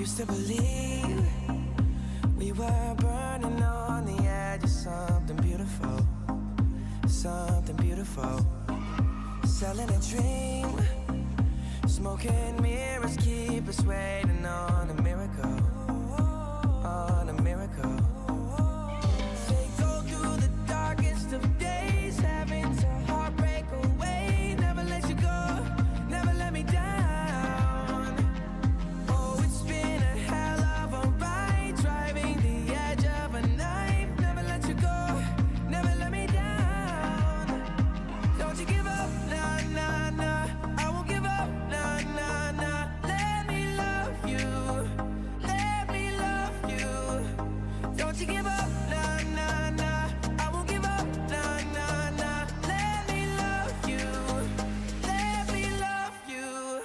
used to believe we were burning on the edge of something beautiful, something beautiful. Selling a dream, smoking mirrors keep us waiting on a miracle, on a miracle. They go through the darkest of days, having to heartbreak away. Never let you go, never let me down. Oh, it's been a hell of a ride, driving the edge of a knife. Never let you go, never let me down. Don't you give up, nah, nah, nah. I won't give up, nah, nah, nah. Let me love you, let me love you. Don't you give up, nah, nah, nah. I won't give up, nah, nah, nah. Let me love you, let me love you.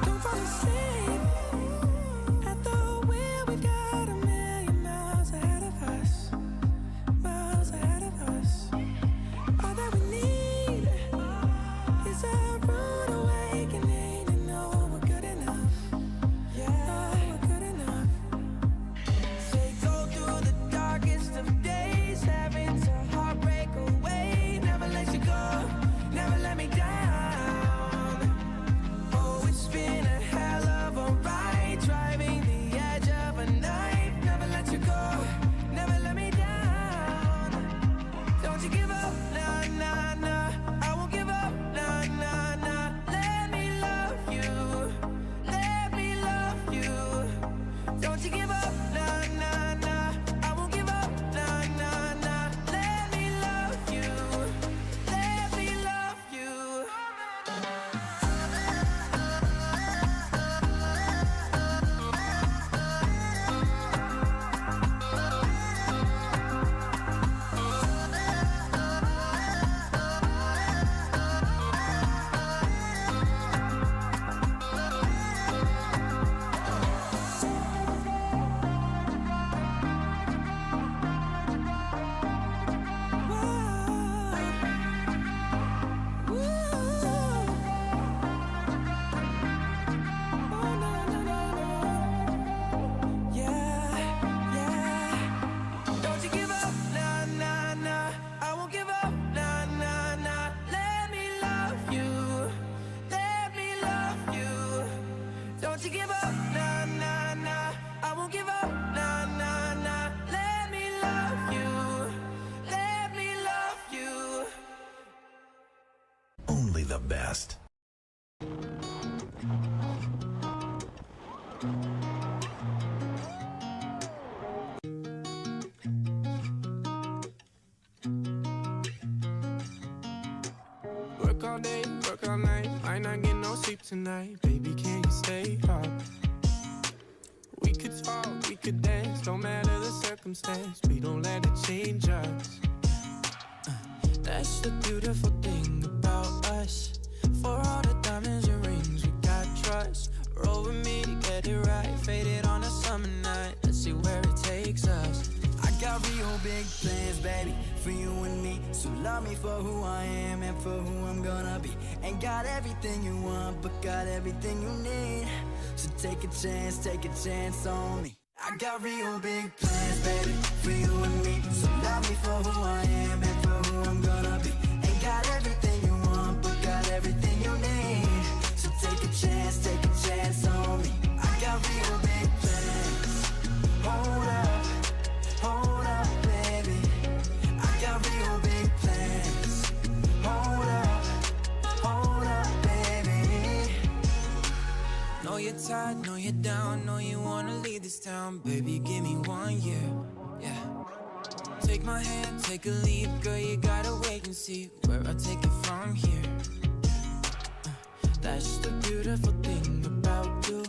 Don't fall asleep at the wheel. We've got a million miles ahead of us, miles ahead of us. All that we need is a rude awakening to know we're good enough. Yeah, we're good enough. They go through the darkest of days, having to heartbreak away. Never let you go, never let me down. Oh, it's been a hell of a ride, driving the edge of a knife. Never let you go, never let me down. Don't you give up, nah, nah, nah. I won't give up, nah, nah, nah. Let me love you, let me love you. Don't you give up, nah, nah, nah. I won't give up, nah, nah, nah. Let me love you, let me love you. Don't you give up, nah, nah, nah. I won't give up, nah, nah, nah. Let me love you, let me love you. Don't you give up, nah, nah, nah. I won't give up, nah, nah, nah. Let me love you, let me love you. Only the best. Work all day, work all night. Might not get no sleep tonight. Baby, can you stay up? We could talk, we could dance. Don't matter the circumstance. We don't let it change us. That's the beautiful thing about us. For all the diamonds and rings, we got trust. Roll with me, get it right. Faded on a summer night. Let's see where it takes us. I got real big plans, baby, for you and me. So love me for who I am and for who I'm gonna be. Ain't got everything you want, but got everything you need. So take a chance on me. I got real big plans, baby, for you and me. So love me for who I am and for who I'm gonna be. Ain't got everything you want, but got everything you need. So take a chance on me. I got real big plans. Hold up, baby. I got real big plans. Hold up, baby. Know you're tired, know you're down, know you wanna leave this town. Baby, give me 1 year, yeah. Take my hand, take a leap. Girl, you gotta wait and see where I take it from here. That's the beautiful thing about you.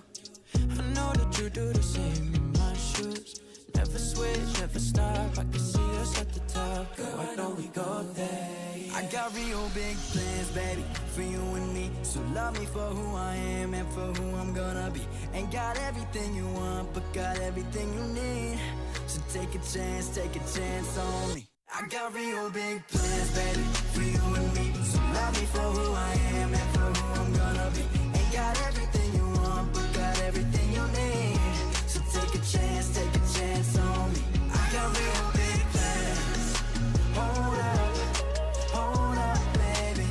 I know that you do the same in my shoes. Never switch, never stop. I can see us at the top. Girl, why don't we go there? I got real big plans, baby, for you and me. So love me for who I am and for who I'm gonna be. Ain't got everything you want, but got everything you need. So take a chance on me. I got real big plans, baby, for you and me. So love me for who I am and for who I'm gonna be. Ain't got everything you want, but got everything you need. So take a chance on me. I got real big plans. Hold up, baby.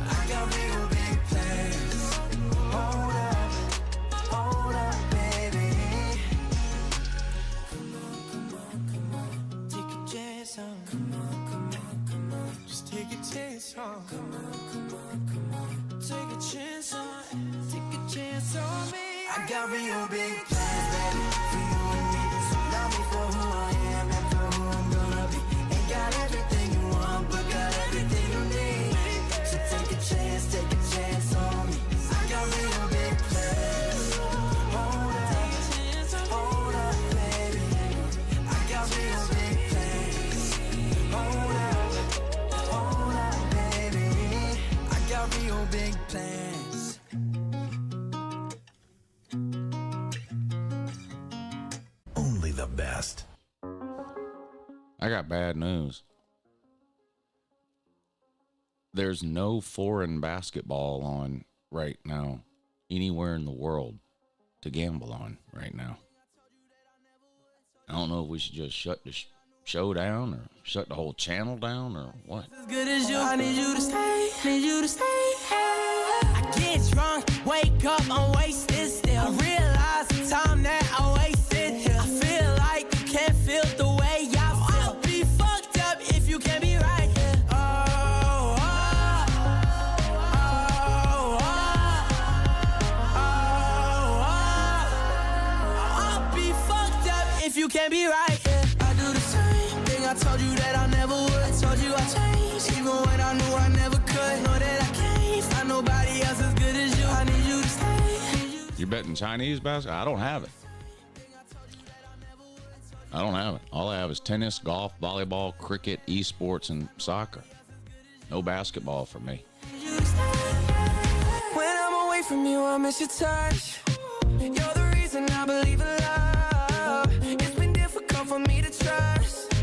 I got real big plans. Hold up, baby. Come on, take a chance on. Come on, just take a chance on. Come on, take a chance on me. I got real big plans, baby, for you and me. So love me for who I am and for who I'm gonna be. Ain't got everything you want, but got everything you need. So take a chance on me. I got real big plans. Hold up, baby. I got real big plans. Hold up, baby. I got real big plans. Only the best. I got bad news. There's no foreign basketball on right now, anywhere in the world to gamble on right now. I don't know if we should just shut the show down or shut the whole channel down or what. As good as you, I need you to stay, I get drunk, wake up, I'm wasted still. I realize the time that I wasted here. I feel like you can't feel the way I feel. I'll be fucked up if you can't be right here. I'll be fucked up if you can't be right here. I do the same thing I told you that I never would. I told you I changed, even when I knew I never could. Know that I can't find nobody else as good as you. I need you to stay. You betting Chinese basketball? I don't have it. All I have is tennis, golf, volleyball, cricket, esports, and soccer. No basketball for me. When I'm away from you, I miss your touch. You're the reason I believe in love. It's been difficult for me to trust,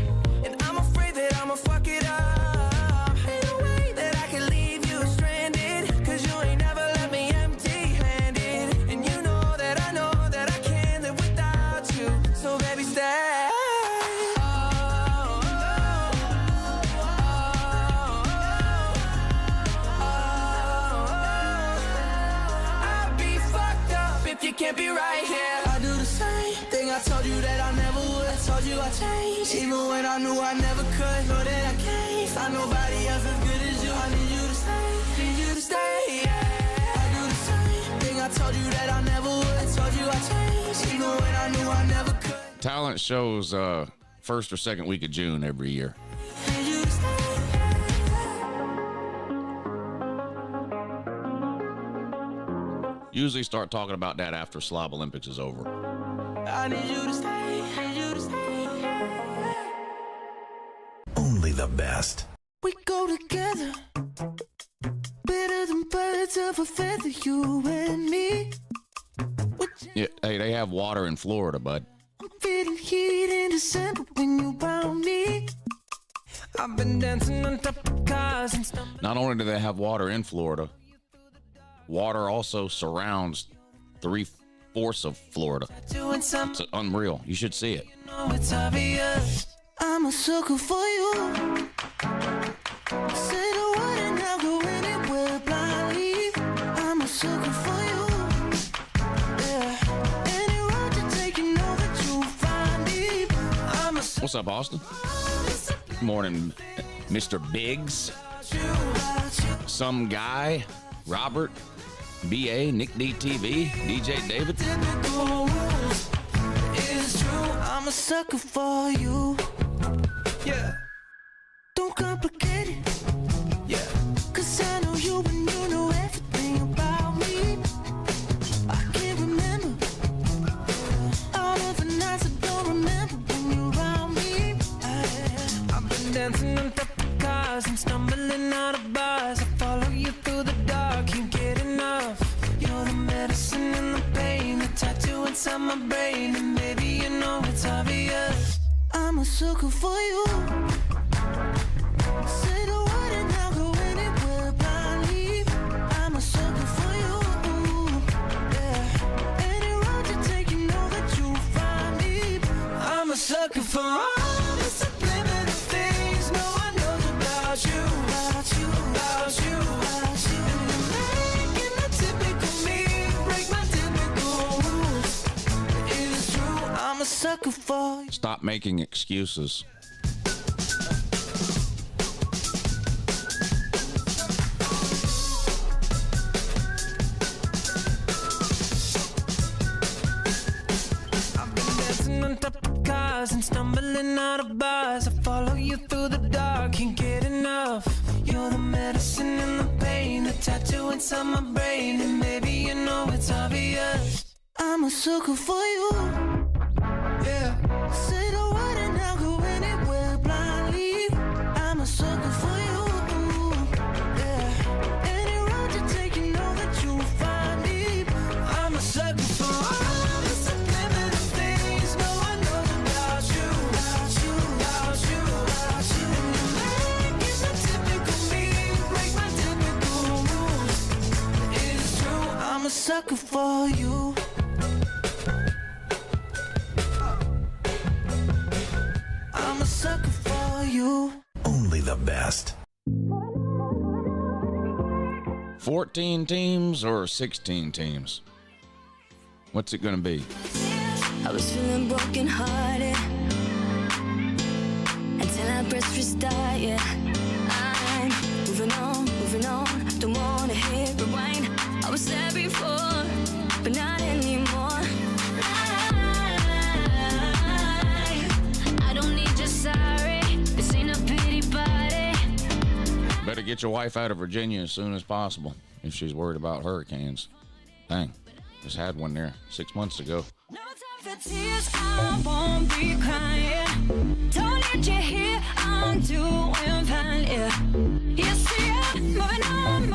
and I'm afraid that I'ma fuck it up. Ain't no way that I can leave you stranded, 'cause you ain't never left me empty-handed. And you know that I can't live without you. So baby, stay. I'd be fucked up if you can't be right here. I do the same thing I told you that I never would. I told you I changed, even when I knew I never could. Know that I can't find nobody else as good as you. I need you to stay, yeah. I do the same thing I told you that I never would. I told you I changed, even when I knew I never could. Talent shows first or second week of June every year. Need you to stay. Usually start talking about that after Slob Olympics is over. I need you to stay. Only the best. We go together, better than birds of a feather, you and me. Yeah, hey, they have water in Florida, bud. I'm feeling heat in December when you found me. I've been dancing on top of cars and stuff. Not only do they have water in Florida, water also surrounds 3/4 of Florida. Doing something, It's unreal. You should see it. you know it's obvious. I'm a sucker for you. Say the word and I'll go anywhere blindly. I'm a sucker for you. Yeah. Any road you take, you know that you'll find me. I'm a sucker. What's up, Austin? Good morning, Mr. Biggs. Some guy, Robert, BA, Nick DTV, DJ David. Typical rules. It's true. I'm a sucker for you. Yeah. Don't complicate it. Yeah. 'Cause I know you and you know everything about me. I can't remember all of the nights I don't remember when you're around me. I've been dancing on top of cars cars and stumbling out of bars. I follow you through the dark, can't get enough. You're the medicine and the pain, the tattoo inside my brain, and maybe you know it's obvious. I'm a sucker for you. Say the word and I'll go anywhere blindly. I'm a sucker for you. Yeah. Any road you take, you know that you'll find me. I'm a sucker for all the subliminal things no one knows about you. About you, about you, about you. And you're making the typical me break my typical rules. It is true, I'm a sucker for you. Stop making excuses. On top of cars and stumbling out of bars. I follow you through the dark, can't get enough. You're the medicine and the pain, the tattoo inside my brain, and maybe you know it's obvious. I'm a sucker for you. Yeah. Say the word and I'll go anywhere blindly. I'm a sucker for you. Yeah. Any road you take, you know that you'll find me. I'm a sucker for all the subliminal things no one knows about you. About you, about you, about you. And you're making the typical me break my typical rules. It is true, I'm a sucker for you. I'm a sucker for you. Only the best. 14 teams or 16 teams? What's it going to be? I was feeling broken hearted until I pressed restart, yeah. I'm moving on, don't wanna hit rewind. I was there before, but not anymore. I don't need your sorry, this ain't a pity party. Better get your wife out of Virginia as soon as possible if she's worried about hurricanes. Dang, just had one there 6 months ago. No time for tears, I won't be crying. Don't need you here, I'm doing fine, yeah. You see, I'm moving on.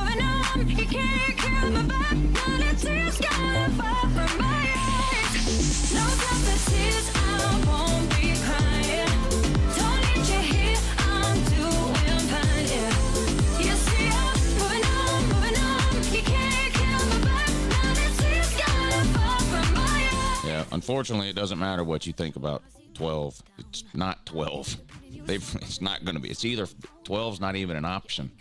You can't kill me back, now the tears gonna fall from my eyes. No time for tears, I won't be crying. Don't need you here, I'm doing fine, yeah. You see, I'm moving on. You can't kill me back, now the tears gonna fall from my eyes. Yeah, unfortunately, it doesn't matter what you think about 12. It's not 12. It's not going to be. It's either 12's not even an option.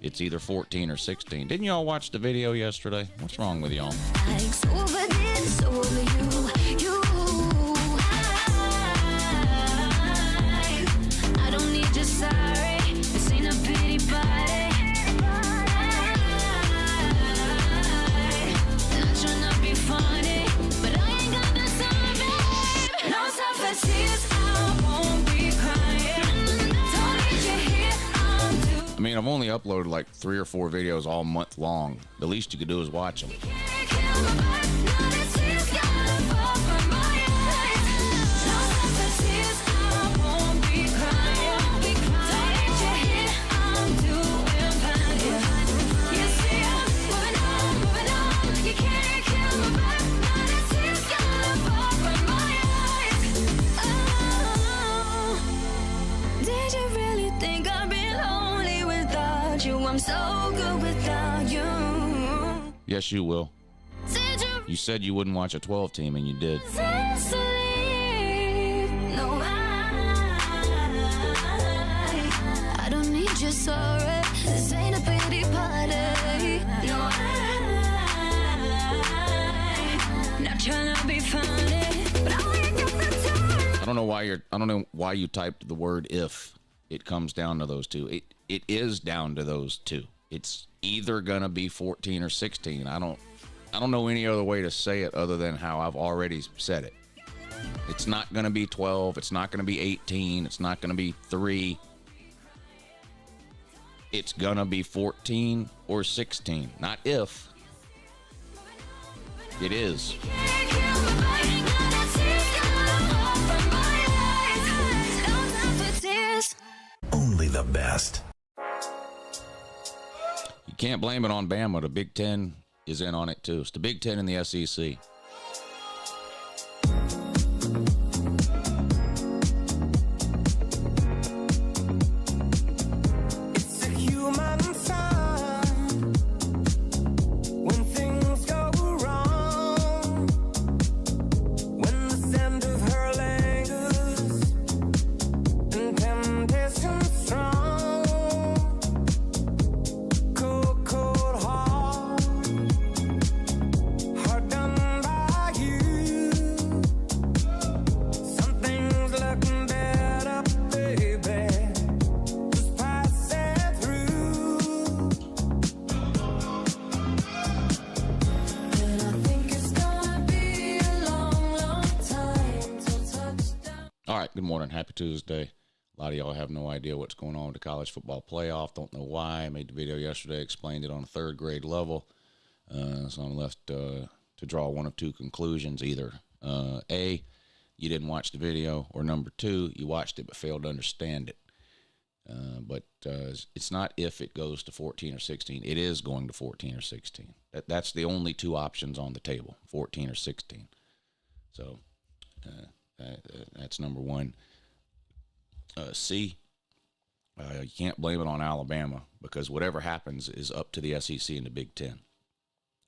It's either 14 or 16. Didn't y'all watch the video yesterday? What's wrong with y'all? It's over this, over you. I don't need your sorry. This ain't a pity party. Not trying to be funny, but I ain't got the time, babe. No time for tears, I won't be crying. Don't need you here, I'm doing. I mean, I've only uploaded like 3 or 4 videos all month long. The least you could do is watch them. Did you really think I'd be lonely without you? I'm so good without you. Yes, you will. Did you You said you wouldn't watch a 12 team, and you did. resist leave? No, I don't need your sorry. This ain't a pity party. No, I'm not trying to be funny, but I ain't got the time. I don't know why you typed the word if. It comes down to those two. It is down to those two. It's either gonna be 14 or 16. I don't know any other way to say it other than how I've already said it. It's not gonna be 12. It's not gonna be 18. It's not gonna be 3. It's gonna be 14 or 16. Not if. It is. Only the best. Can't blame it on Bama. The Big Ten is in on it, too. It's the Big Ten and the SEC. It's a human sign when things go wrong, when the scent of her lingers and temptation strong. Cold, cold heart, hard done by you. Something's looking better, baby. Just pass it through. And I think it's gonna be a long, long time till touchdown. All right, good morning. Happy Tuesday. A lot of y'all have no idea what's going on with the college football playoff. Don't know why. I made the video yesterday, explained it on a third grade level. So I'm left to draw one of two conclusions. Either A, you didn't watch the video, or number two, you watched it but failed to understand it. But it's not if it goes to 14 or 16. It is going to 14 or 16. That's the only two options on the table, 14 or 16. So that's number one. C, you can't blame it on Alabama because whatever happens is up to the SEC and the Big Ten.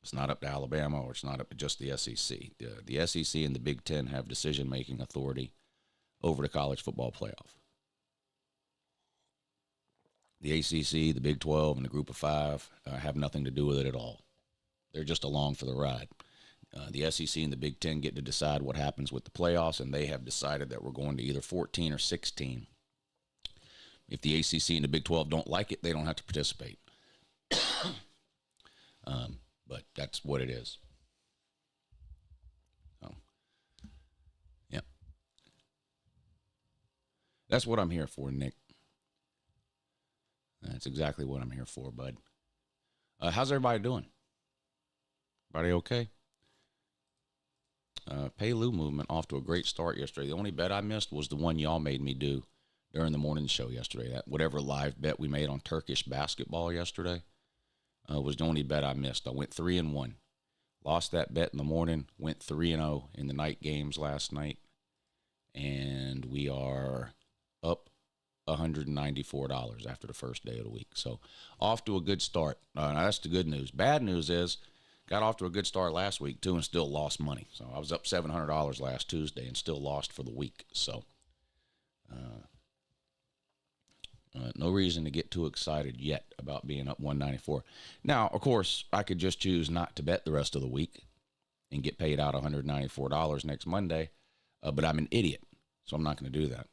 It's not up to Alabama or it's not up to just the SEC. The SEC and the Big Ten have decision-making authority over the college football playoff. The ACC, the Big 12, and the Group of Five have nothing to do with it at all. They're just along for the ride. The SEC and the Big Ten get to decide what happens with the playoffs, and they have decided that we're going to either 14 or 16. If the ACC and the Big 12 don't like it, they don't have to participate. But that's what it is. Yeah. That's what I'm here for, Nick. That's exactly what I'm here for, bud. How's everybody doing? Everybody okay? Pay-Lou movement off to a great start yesterday. The only bet I missed was the one y'all made me do during the morning show yesterday. That whatever live bet we made on Turkish basketball yesterday was the only bet I missed. I went 3-1. Lost that bet in the morning. Went 3-0 in the night games last night. And we are up $194 after the first day of the week. So off to a good start. That's the good news. Bad news is got off to a good start last week, too, and still lost money. So I was up $700 last Tuesday and still lost for the week. So no reason to get too excited yet about being up 194. Now, of course, I could just choose not to bet the rest of the week and get paid out $194 next Monday, but I'm an idiot, so I'm not going to do that.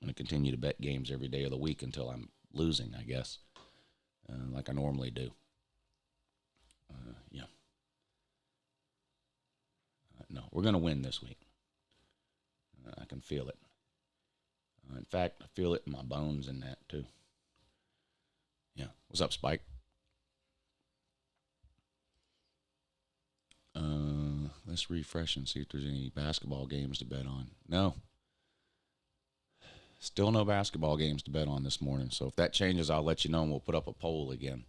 I'm going to continue to bet games every day of the week until I'm losing, I guess, like I normally do. Yeah. No, we're going to win this week. I can feel it. In fact, I feel it in my bones and that, too. Yeah. What's up, Spike? Let's refresh and see if there's any basketball games to bet on. No. Still no basketball games to bet on this morning. So if that changes, I'll let you know, and we'll put up a poll again.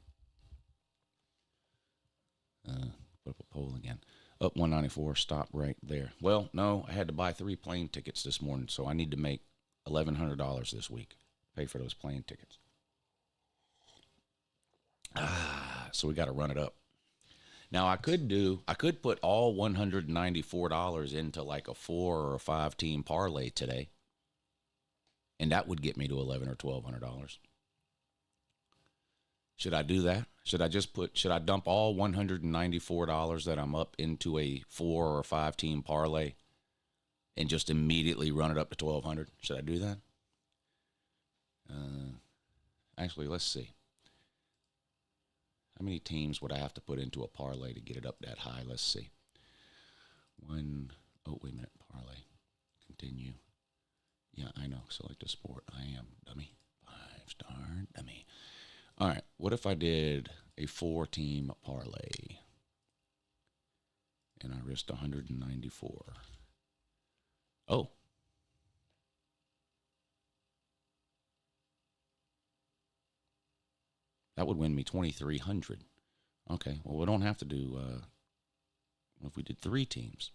Up 194, stop right there. Well, no, I had to buy 3 plane tickets this morning, so I need to make $1,100 this week. Pay for those plane tickets. So we got to run it up. Now I could put all $194 into like a 4 or a 5 team parlay today, and that would get me to $1,100 or $1,200. Should I do that? Should I dump all $194 that I'm up into a 4 or 5 team parlay and just immediately run it up to $1,200? Should I do that? Actually, let's see. How many teams would I have to put into a parlay to get it up that high? Let's see. Wait a minute. Parlay. Continue. Yeah, I know. Select a sport. I am dummy. 5-star dummy. All right. What if I did a 4-team parlay and I risked 194? Oh. That would win me 2,300. Okay, well, we don't have to do, if we did 3 teams.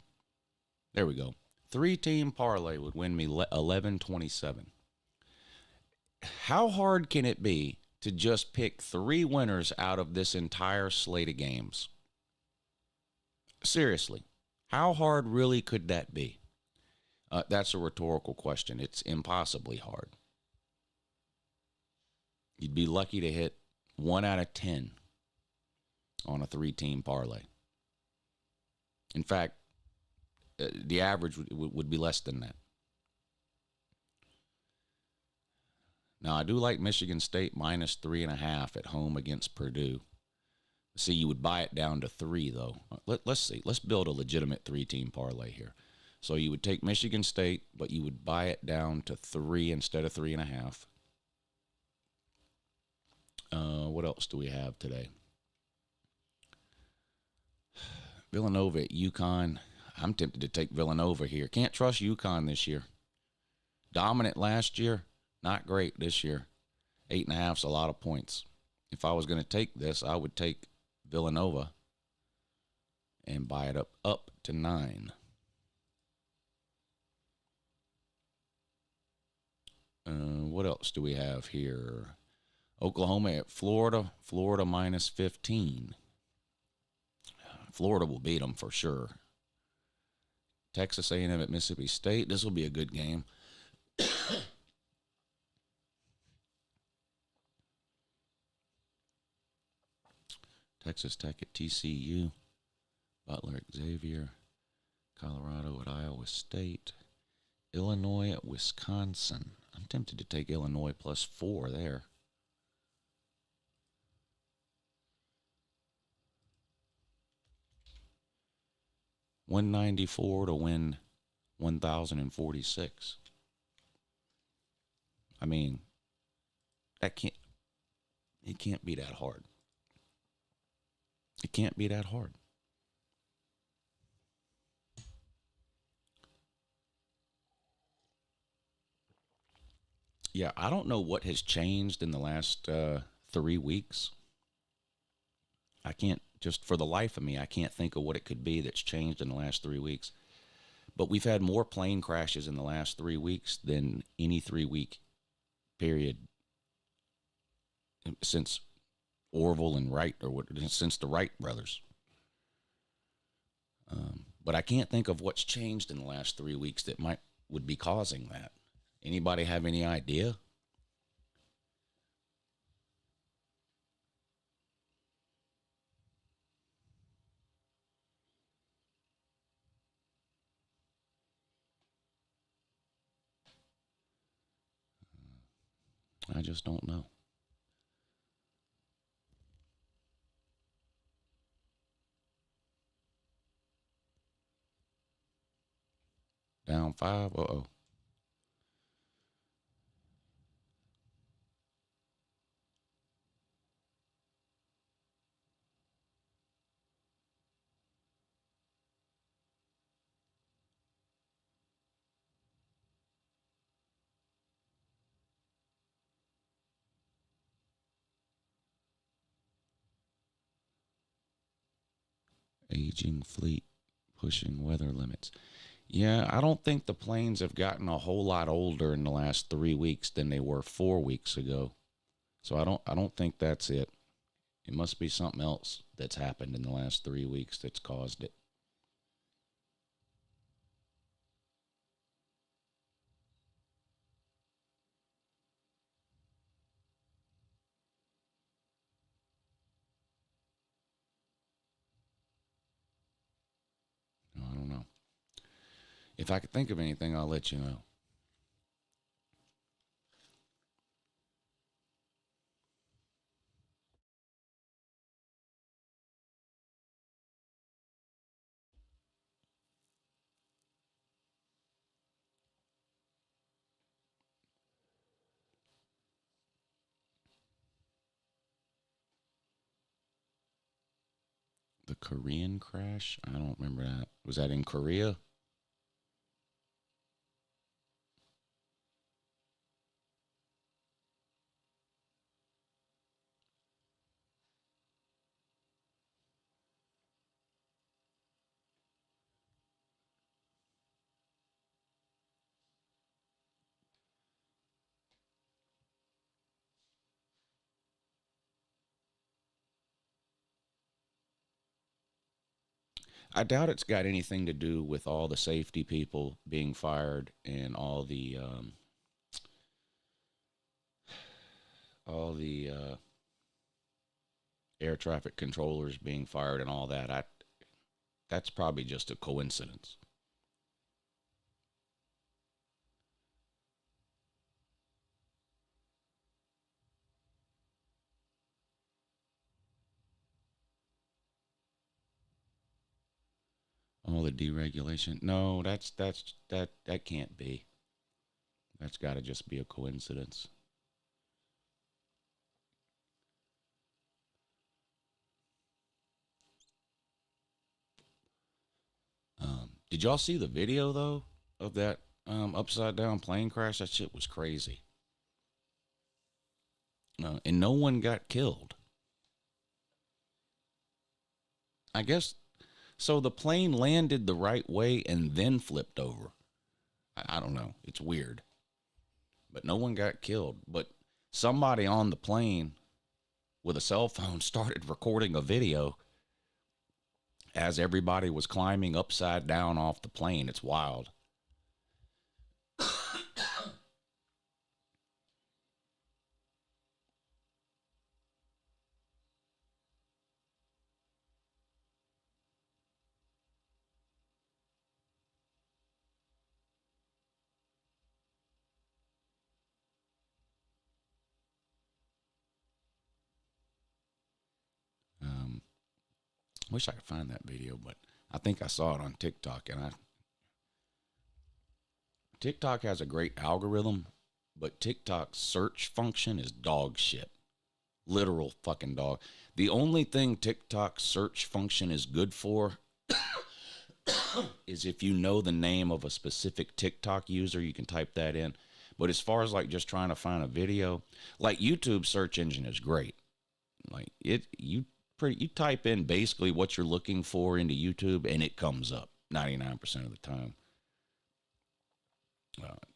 There we go. 3-team parlay would win me 1127. How hard can it be to just pick 3 winners out of this entire slate of games? Seriously, how hard really could that be? That's a rhetorical question. It's impossibly hard. You'd be lucky to hit 1 out of 10 on a 3-team parlay. In fact, the average would be less than that. Now, I do like Michigan State minus 3.5 at home against Purdue. See, you would buy it down to 3, though. Let's see. Let's build a legitimate 3-team parlay here. So you would take Michigan State, but you would buy it down to 3 instead of 3.5. What else do we have today? Villanova at UConn. I'm tempted to take Villanova here. Can't trust UConn this year. Dominant last year, not great this year. 8.5's a lot of points. If I was going to take this, I would take Villanova and buy it up to 9. What else do we have here? Oklahoma at Florida. Florida minus 15. Florida will beat them for sure. Texas A&M at Mississippi State. This will be a good game. Texas Tech at TCU. Butler at Xavier. Colorado at Iowa State. Illinois at Wisconsin. I'm tempted to take Illinois plus 4 there. $194 to win 1,046. I mean, it can't be that hard. It can't be that hard. Yeah, I don't know what has changed in the last 3 weeks. I can't, just for the life of me, I can't think of what it could be that's changed in the last 3 weeks. But we've had more plane crashes in the last 3 weeks than any 3-week period since Orville and Wright, since the Wright brothers. But I can't think of what's changed in the last 3 weeks that would be causing that. Anybody have any idea? I just don't know. Down 5. Uh-oh. Aging fleet, pushing weather limits. Yeah, I don't think the planes have gotten a whole lot older in the last 3 weeks than they were 4 weeks ago. So I don't think that's it. It must be something else that's happened in the last 3 weeks that's caused it. I don't know. If I could think of anything, I'll let you know. The Korean crash? I don't remember that. Was that in Korea? I doubt it's got anything to do with all the safety people being fired and all the air traffic controllers being fired and all that. That's probably just a coincidence. Oh, the deregulation. No, that can't be. That's got to just be a coincidence. Did y'all see the video though of that upside down plane crash? That shit was crazy. And no one got killed. I guess so. The plane landed the right way and then flipped over. I don't know. It's weird. But no one got killed. But somebody on the plane with a cell phone started recording a video as everybody was climbing upside down off the plane. It's wild. Wish I could find that video, but I think I saw it on TikTok, and TikTok has a great algorithm, but TikTok's search function is dog shit. Literal fucking dog. The only thing TikTok's search function is good for is if you know the name of a specific TikTok user, you can type that in. But as far as like just trying to find a video, like YouTube search engine is great. Like you type in basically what you're looking for into YouTube and it comes up 99% of the time.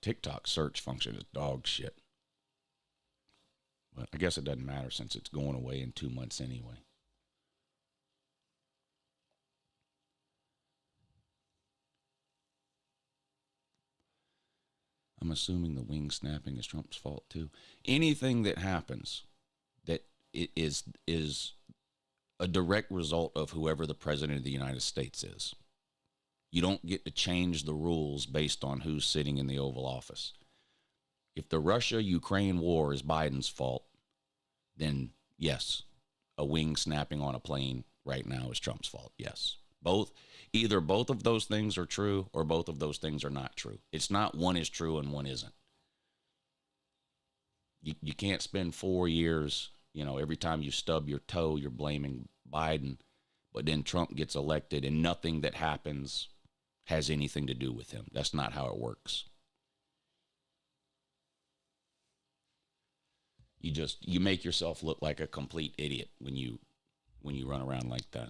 TikTok search function is dog shit. But I guess it doesn't matter since it's going away in 2 months anyway. I'm assuming the wing snapping is Trump's fault too. Anything that happens that it is a direct result of whoever the president of the United States is. You don't get to change the rules based on who's sitting in the Oval Office. If the Russia-Ukraine war is Biden's fault, then yes, a wing snapping on a plane right now is Trump's fault. Yes. Either both of those things are true or both of those things are not true. It's not one is true and one isn't. You can't spend 4 years, every time you stub your toe, you're blaming Biden, but then Trump gets elected and nothing that happens has anything to do with him. That's not how it works. You make yourself look like a complete idiot when you run around like that.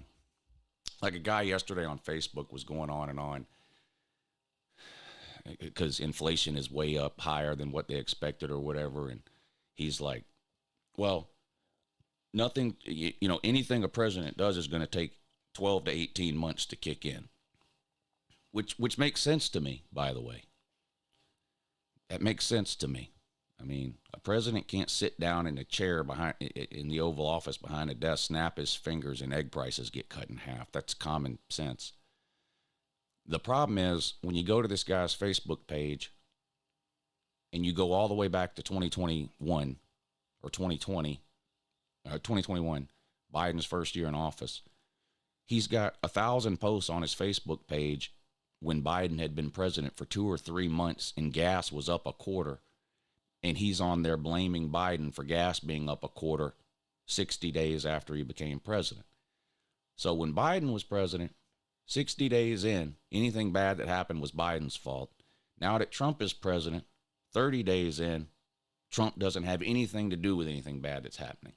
Like a guy yesterday on Facebook was going on and on because inflation is way up higher than what they expected or whatever. And he's like, well, nothing, anything a president does is going to take 12 to 18 months to kick in, which makes sense to me, by the way. That makes sense to me. I mean, a president can't sit down in a chair in the Oval Office behind a desk, snap his fingers, and egg prices get cut in half. That's common sense. The problem is when you go to this guy's Facebook page and you go all the way back to 2021 or 2021, Biden's first year in office, he's got 1,000 posts on his Facebook page when Biden had been president for 2 or 3 months and gas was up a quarter. And he's on there blaming Biden for gas being up a quarter 60 days after he became president. So when Biden was president, 60 days in, anything bad that happened was Biden's fault. Now that Trump is president, 30 days in, Trump doesn't have anything to do with anything bad that's happening.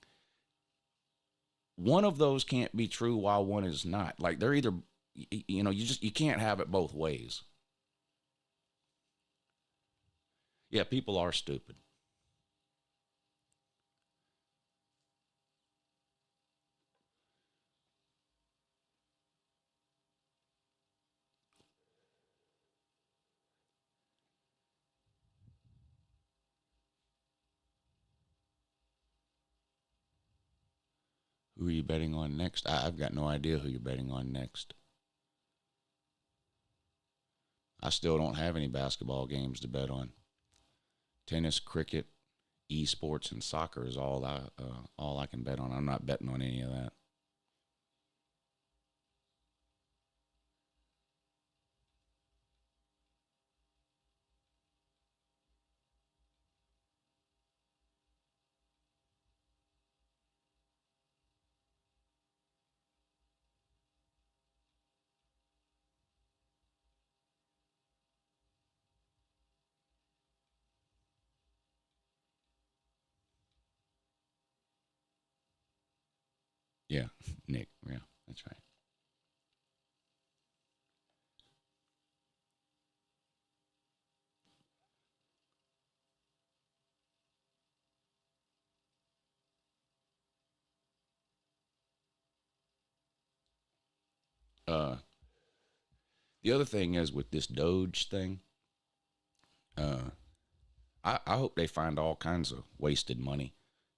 One of those can't be true while one is not. Like they're either, you can't have it both ways. Yeah, people are stupid. Who are you betting on next? I've got no idea who you're betting on next. I still don't have any basketball games to bet on. Tennis, cricket, esports, and soccer is all I can bet on. I'm not betting on any of that. Yeah, Nick. Yeah, that's right. Uh, the other thing is with this Doge thing, I hope they find all kinds of wasted money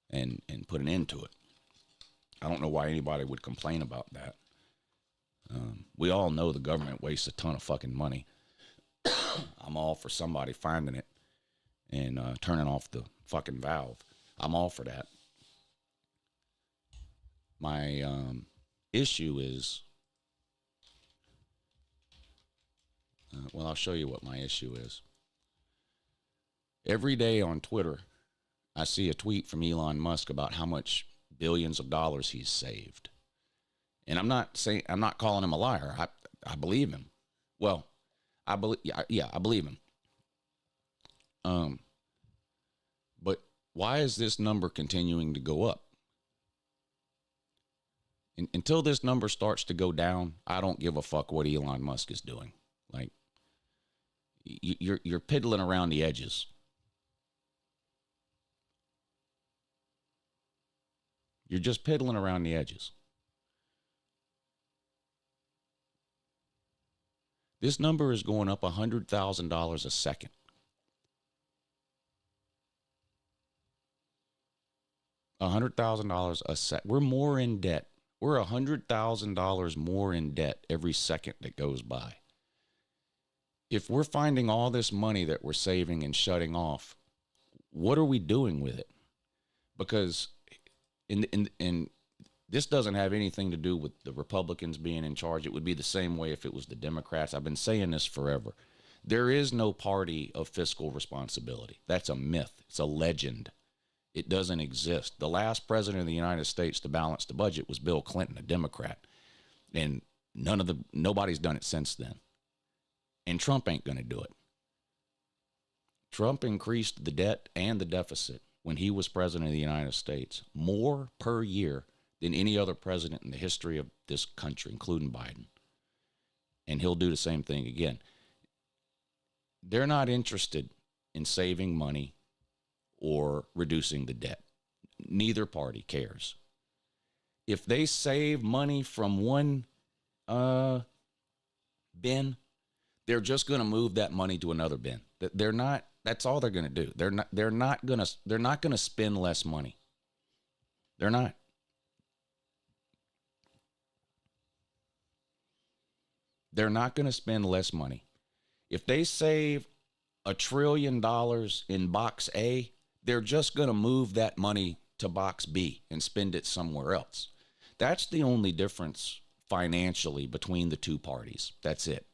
and put an end to it. I don't know why anybody would complain about that. We all know the government wastes a ton of fucking money. I'm all for somebody finding it and turning off the fucking valve. I'm all for that. My issue is, well, I'll show you what my issue is. Every day on Twitter, I see a tweet from Elon Musk about how much billions of dollars he's saved. And I'm not calling him a liar. I believe him. Well, I believe him. But why is this number continuing to go up? Until this number starts to go down, I don't give a fuck what Elon Musk is doing. Like, you're piddling around the edges. You're just piddling around the edges. This number is going up $100,000 a second. $100,000 a sec. We're more in debt. We're $100,000 more in debt every second that goes by. If we're finding all this money that we're saving and shutting off, what are we doing with it? Because in this doesn't have anything to do with the Republicans being in charge. It would be the same way if it was the Democrats. I've been saying this forever. There is no party of fiscal responsibility. That's a myth. It's a legend. It doesn't exist. The last president of the United States to balance the budget was Bill Clinton, a Democrat. And nobody's done it since then. And Trump ain't going to do it. Trump increased the debt and the deficit when he was president of the United States more per year than any other president in the history of this country, including Biden. And he'll do the same thing again. They're not interested in saving money or reducing the debt. Neither party cares. If they save money from one bin, they're just going to move that money to another bin. They're not. That's all they're going to do. They're not going to spend less money. They're not. They're not going to spend less money. If they save $1 trillion in box A, they're just going to move that money to box B and spend it somewhere else. That's the only difference financially between the two parties. That's it.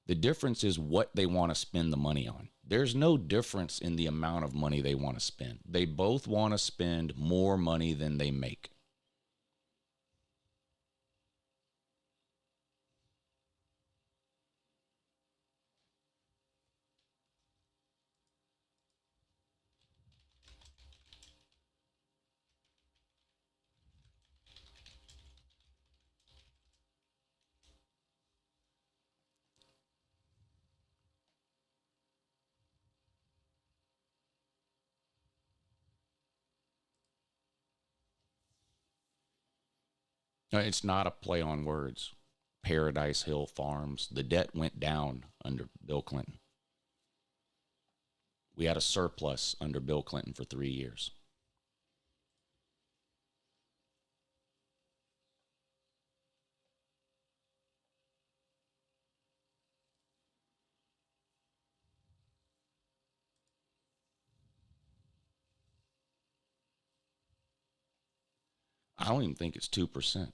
The difference is what they want to spend the money on. There's no difference in the amount of money they want to spend. They both want to spend more money than they make. It's not a play on words. Paradise Hill Farms. The debt went down under Bill Clinton. We had a surplus under Bill Clinton for 3 years. I don't even think it's 2%.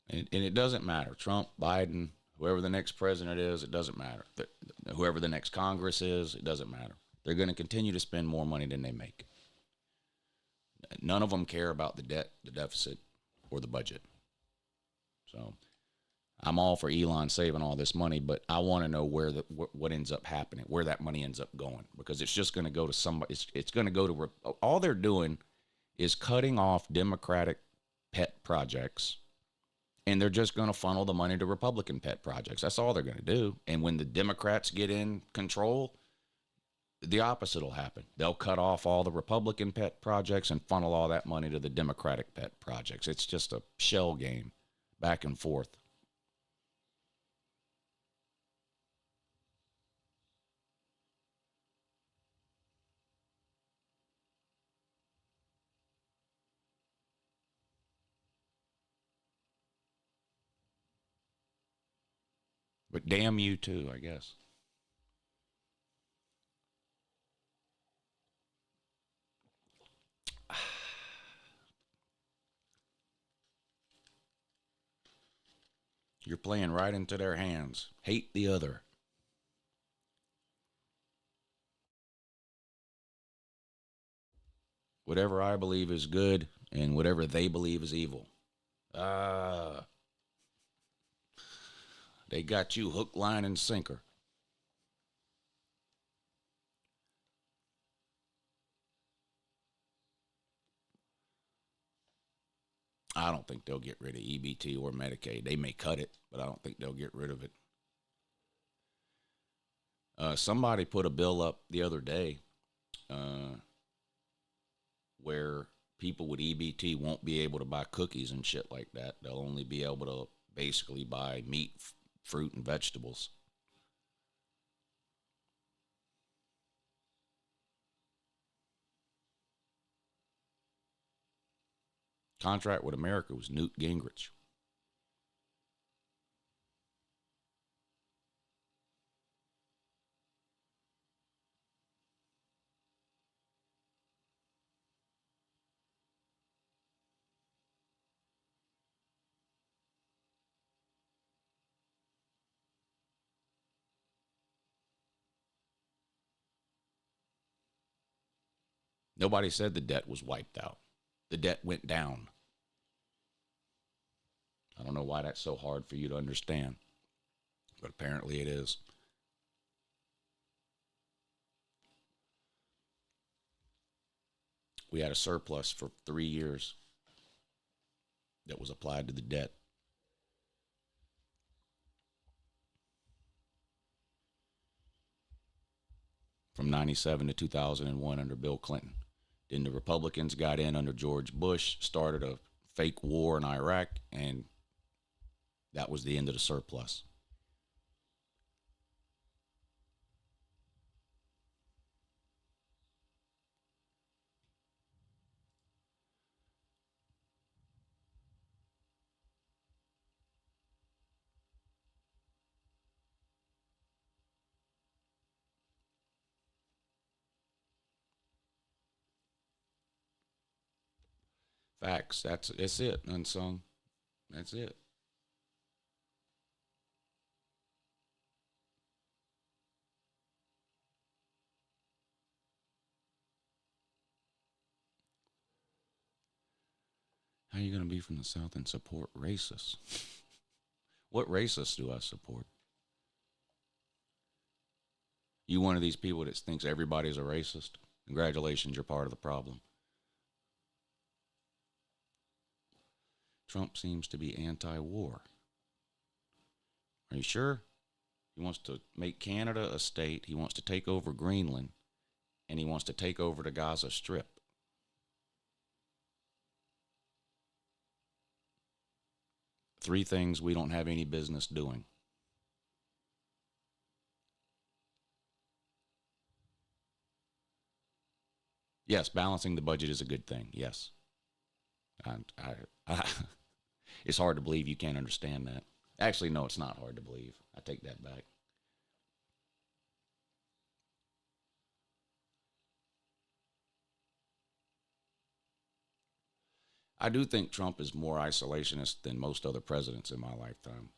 And it doesn't matter. Trump, Biden, whoever the next president is, it doesn't matter. Whoever the next Congress is, it doesn't matter. They're going to continue to spend more money than they make. None of them care about the debt, the deficit, or the budget. So I'm all for Elon saving all this money, but I want to know what ends up happening, where that money ends up going, because it's just going to go to somebody. It's going to go to all they're doing is cutting off Democratic pet projects, and they're just going to funnel the money to Republican pet projects. That's all they're going to do. And when the Democrats get in control, the opposite will happen. They'll cut off all the Republican pet projects and funnel all that money to the Democratic pet projects. It's just a shell game, back and forth. But damn you too, I guess. You're playing right into their hands. Hate the other. Whatever I believe is good and whatever they believe is evil. They got you hook, line, and sinker. I don't think they'll get rid of EBT or Medicaid. They may cut it, but I don't think they'll get rid of it. Somebody put a bill up the other day where people with EBT won't be able to buy cookies and shit like that. They'll only be able to basically buy meat, fruit, and vegetables. Contract with America was Newt Gingrich. Nobody said the debt was wiped out. The debt went down. I don't know why that's so hard for you to understand, but apparently it is. We had a surplus for 3 years that was applied to the debt. From 97 to 2001 under Bill Clinton. Then the Republicans got in under George Bush, started a fake war in Iraq, and that was the end of the surplus. Facts. That's it, unsung. That's it. How are you going to be from the South and support racists? What racists do I support? You one of these people that thinks everybody's a racist? Congratulations, you're part of the problem. Trump seems to be anti-war. Are you sure? He wants to make Canada a state. He wants to take over Greenland. And he wants to take over the Gaza Strip. Three things we don't have any business doing. Yes, balancing the budget is a good thing. Yes. It's hard to believe you can't understand that. Actually, no, it's not hard to believe. I take that back. I do think Trump is more isolationist than most other presidents in my lifetime,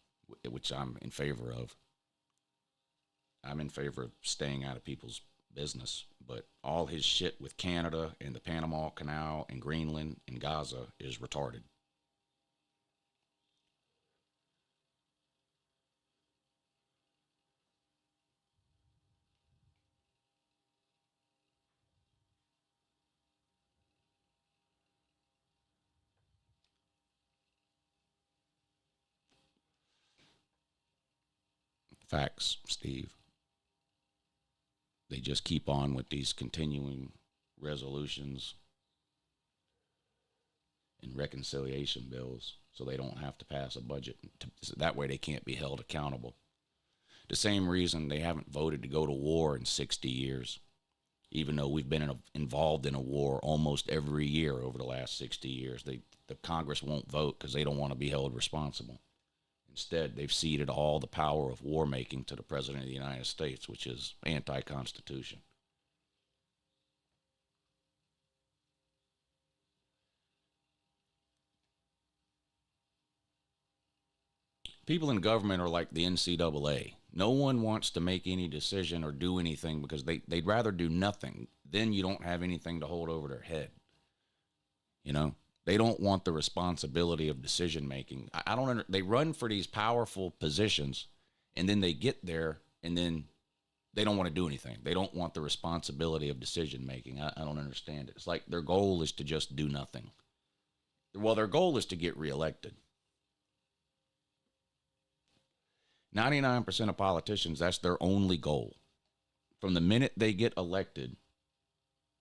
which I'm in favor of. I'm in favor of staying out of people's business, but all his shit with Canada and the Panama Canal and Greenland and Gaza is retarded. Facts, Steve. They just keep on with these continuing resolutions and reconciliation bills so they don't have to pass a budget. That way they can't be held accountable. The same reason they haven't voted to go to war in 60 years, even though we've been involved in a war almost every year over the last 60 years. The Congress won't vote because they don't want to be held responsible. Instead, they've ceded all the power of war making to the President of the United States, which is anti-constitution. People in government are like the NCAA. No one wants to make any decision or do anything because they'd rather do nothing. Then you don't have anything to hold over their head. You know? They don't want the responsibility of decision making. I don't. They run for these powerful positions, and then they get there, and then they don't want to do anything. They don't want the responsibility of decision making. I don't understand it. It's like their goal is to just do nothing. Well, their goal is to get reelected. 99% of politicians, that's their only goal. From the minute they get elected,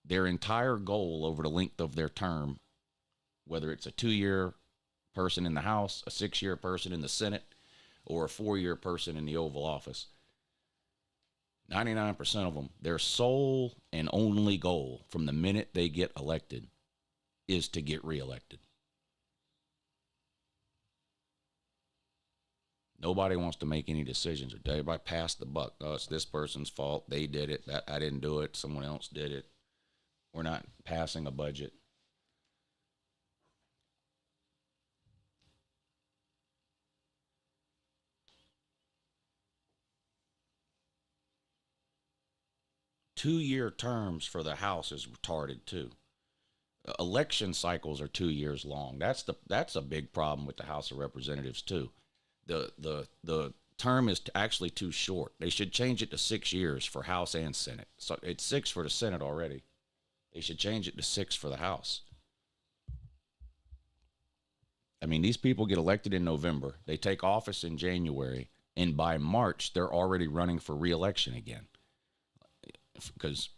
their entire goal over the length of their term, whether it's a 2-year person in the House, a 6-year person in the Senate, or a 4-year person in the Oval Office, 99% of them, their sole and only goal from the minute they get elected is to get reelected. Nobody wants to make any decisions. Everybody pass the buck. Oh, it's this person's fault. They did it. I didn't do it. Someone else did it. We're not passing a budget. Two-year terms for the House is retarded too. Election cycles are 2 years long. That's a big problem with the House of Representatives too. The term is actually too short. They should change it to 6 years for House and Senate. So it's 6 for the Senate already. They should change it to 6 for the House. I mean, these people get elected in November. They take office in January, and by March they're already running for re-election again. Because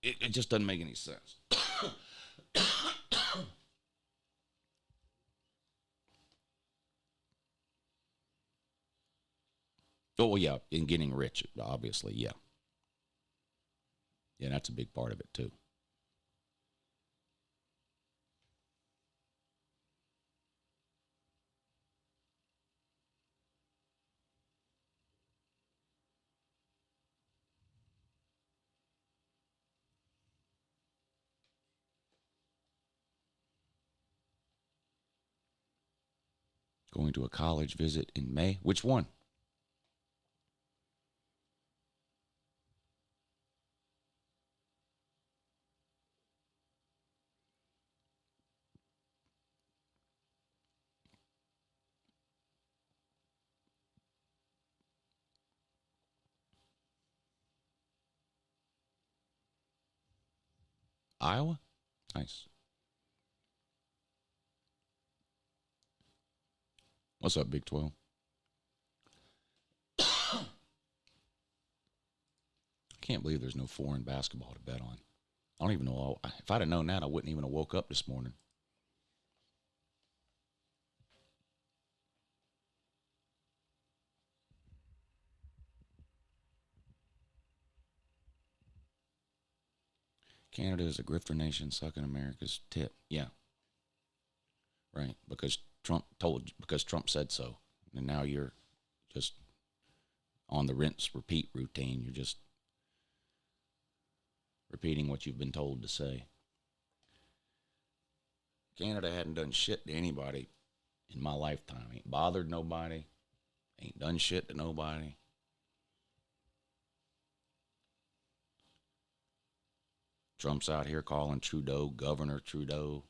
it just doesn't make any sense. Oh, well, yeah, in getting rich, obviously, yeah. Yeah, that's a big part of it, too. Going to a college visit in May. Which one? Iowa? Nice. What's up, Big 12? I can't believe there's no foreign basketball to bet on. I don't even know. If I'd have known that, I wouldn't even have woke up this morning. Canada is a grifter nation sucking America's tip. Yeah. Right. Because Trump said so. And now you're just on the rinse repeat routine. You're just repeating what you've been told to say. Canada hadn't done shit to anybody in my lifetime. Ain't bothered nobody. Ain't done shit to nobody. Trump's out here calling Trudeau, Governor Trudeau.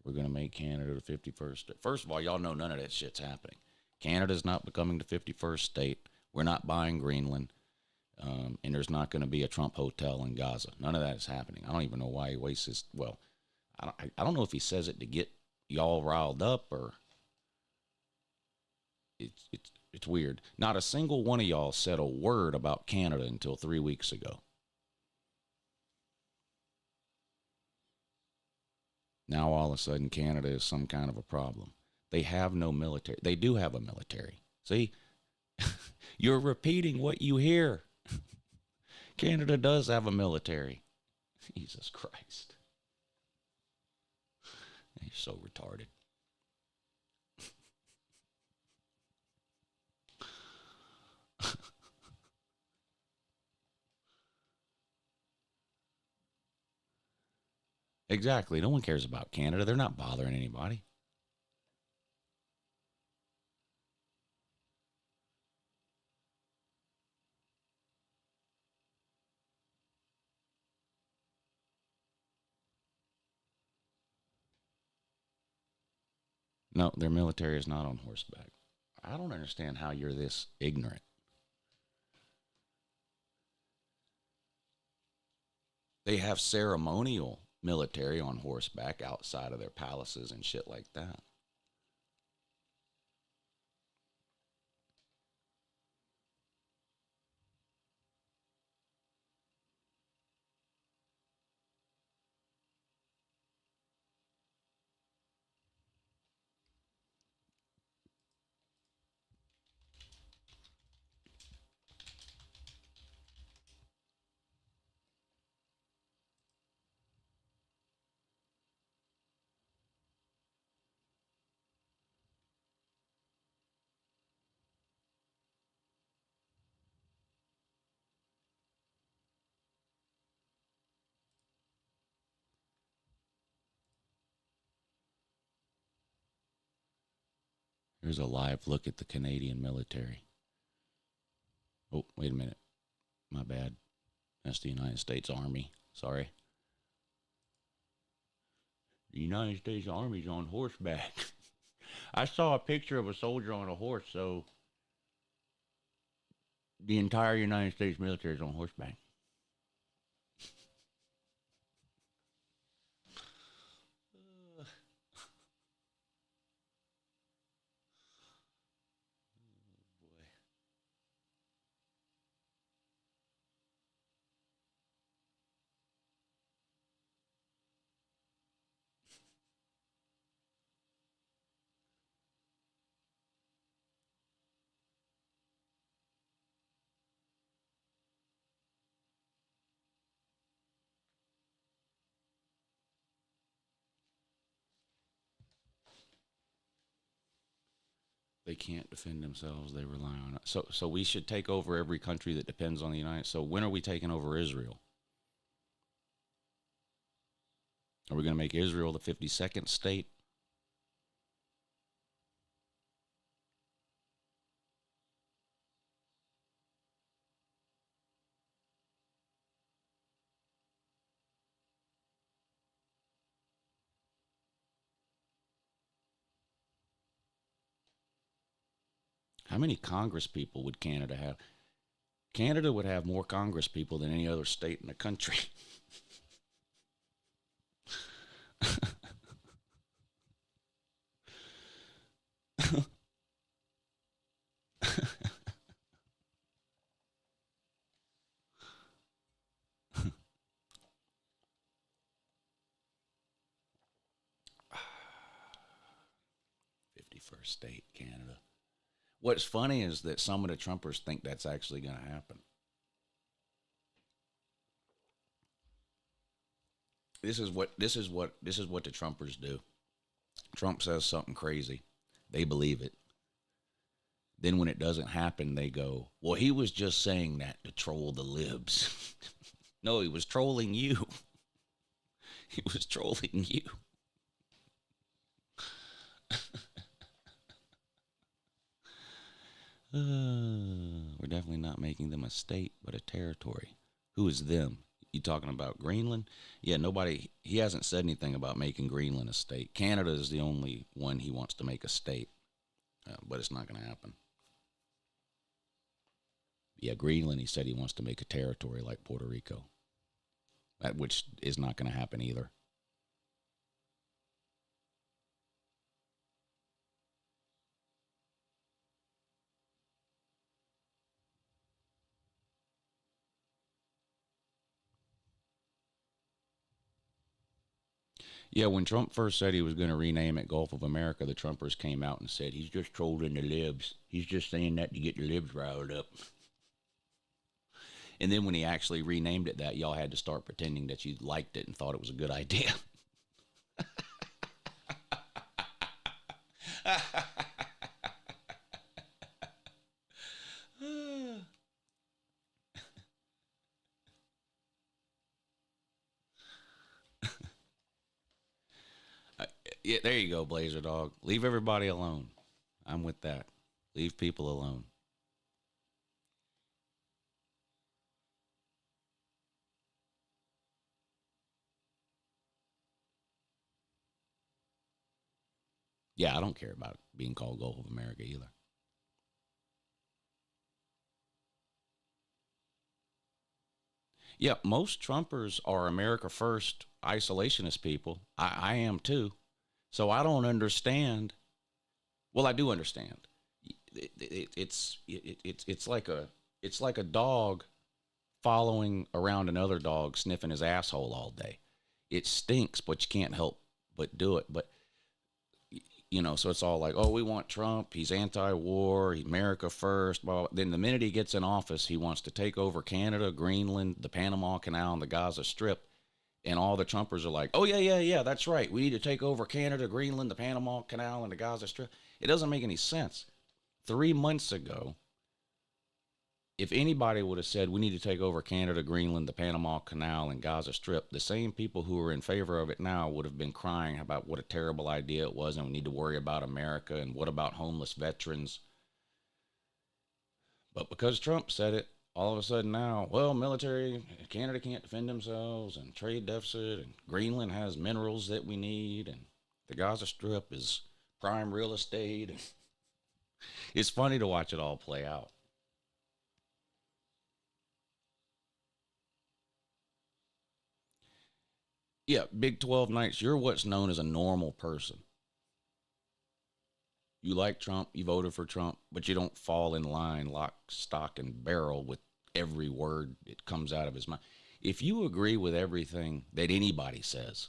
We're going to make Canada the 51st state. First of all, y'all know none of that shit's happening. Canada's not becoming the 51st state. We're not buying Greenland. And there's not going to be a Trump hotel in Gaza. None of that is happening. I don't even know why he wastes his, well, I don't know if he says it to get y'all riled up or it's weird. Not a single one of y'all said a word about Canada until 3 weeks ago. Now all of a sudden Canada is some kind of a problem. They have no military. They do have a military. See, you're repeating what you hear. Canada does have a military. Jesus Christ. He's so retarded. Exactly. No one cares about Canada. They're not bothering anybody. No, their military is not on horseback. I don't understand how you're this ignorant. They have ceremonial military on horseback outside of their palaces and shit like that. Here's a live look at the Canadian military. Oh, wait a minute. My bad. That's the United States Army. Sorry. The United States Army's on horseback. I saw a picture of a soldier on a horse, so the entire United States military is on horseback. They can't defend themselves. They rely on it. So we should take over every country that depends on the United States. So when are we taking over Israel? Are we going to make Israel the 52nd state? How many Congress people would Canada have? Canada would have more Congress people than any other state in the country. '51st state, Canada. What's funny is that some of the Trumpers think that's actually going to happen. This is what the Trumpers do. Trump says something crazy. They believe it. Then when it doesn't happen, they go, well, he was just saying that to troll the libs. No, he was trolling you. He was trolling you. We're definitely not making them a state, but a territory. Who is them? You talking about Greenland? Yeah, nobody, he hasn't said anything about making Greenland a state. Canada is the only one he wants to make a state, but it's not going to happen. Yeah, Greenland, he said he wants to make a territory like Puerto Rico, which is not going to happen either. Yeah, when Trump first said he was going to rename it Gulf of America, the Trumpers came out and said, he's just trolling the libs. He's just saying that to get the libs riled up. And then when he actually renamed it that, y'all had to start pretending that you liked it and thought it was a good idea. Yeah, there you go, Blazer Dog. Leave everybody alone. I'm with that. Leave people alone. Yeah, I don't care about it being called Gulf of America either. Yeah, most Trumpers are America First isolationist people. I am too. So I don't understand. Well, I do understand. It's like a dog following around another dog sniffing his asshole all day. It stinks, but you can't help but do it. But so it's all like, oh, we want Trump. He's anti-war. He's America first. Blah, blah. Then the minute he gets in office, he wants to take over Canada, Greenland, the Panama Canal, and the Gaza Strip. And all the Trumpers are like, oh, yeah, that's right. We need to take over Canada, Greenland, the Panama Canal, and the Gaza Strip. It doesn't make any sense. 3 months ago, if anybody would have said we need to take over Canada, Greenland, the Panama Canal, and Gaza Strip, the same people who are in favor of it now would have been crying about what a terrible idea it was, and we need to worry about America, and what about homeless veterans. But because Trump said it, all of a sudden now, well, military, Canada can't defend themselves, and trade deficit, and Greenland has minerals that we need, and the Gaza Strip is prime real estate. It's funny to watch it all play out. Yeah, Big 12 nights, you're what's known as a normal person. You like Trump, you voted for Trump, but you don't fall in line lock, stock, and barrel with every word that comes out of his mouth. If you agree with everything that anybody says,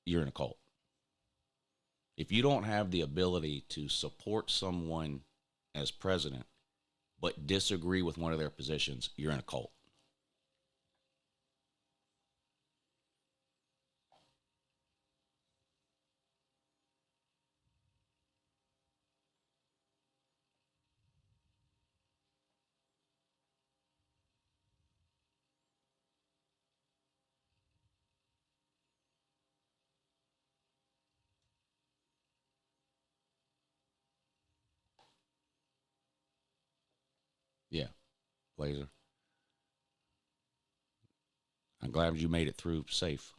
you're in a cult. If you don't have the ability to support someone as president, but disagree with one of their positions, you're in a cult. Yeah, Blazer. I'm glad you made it through safe.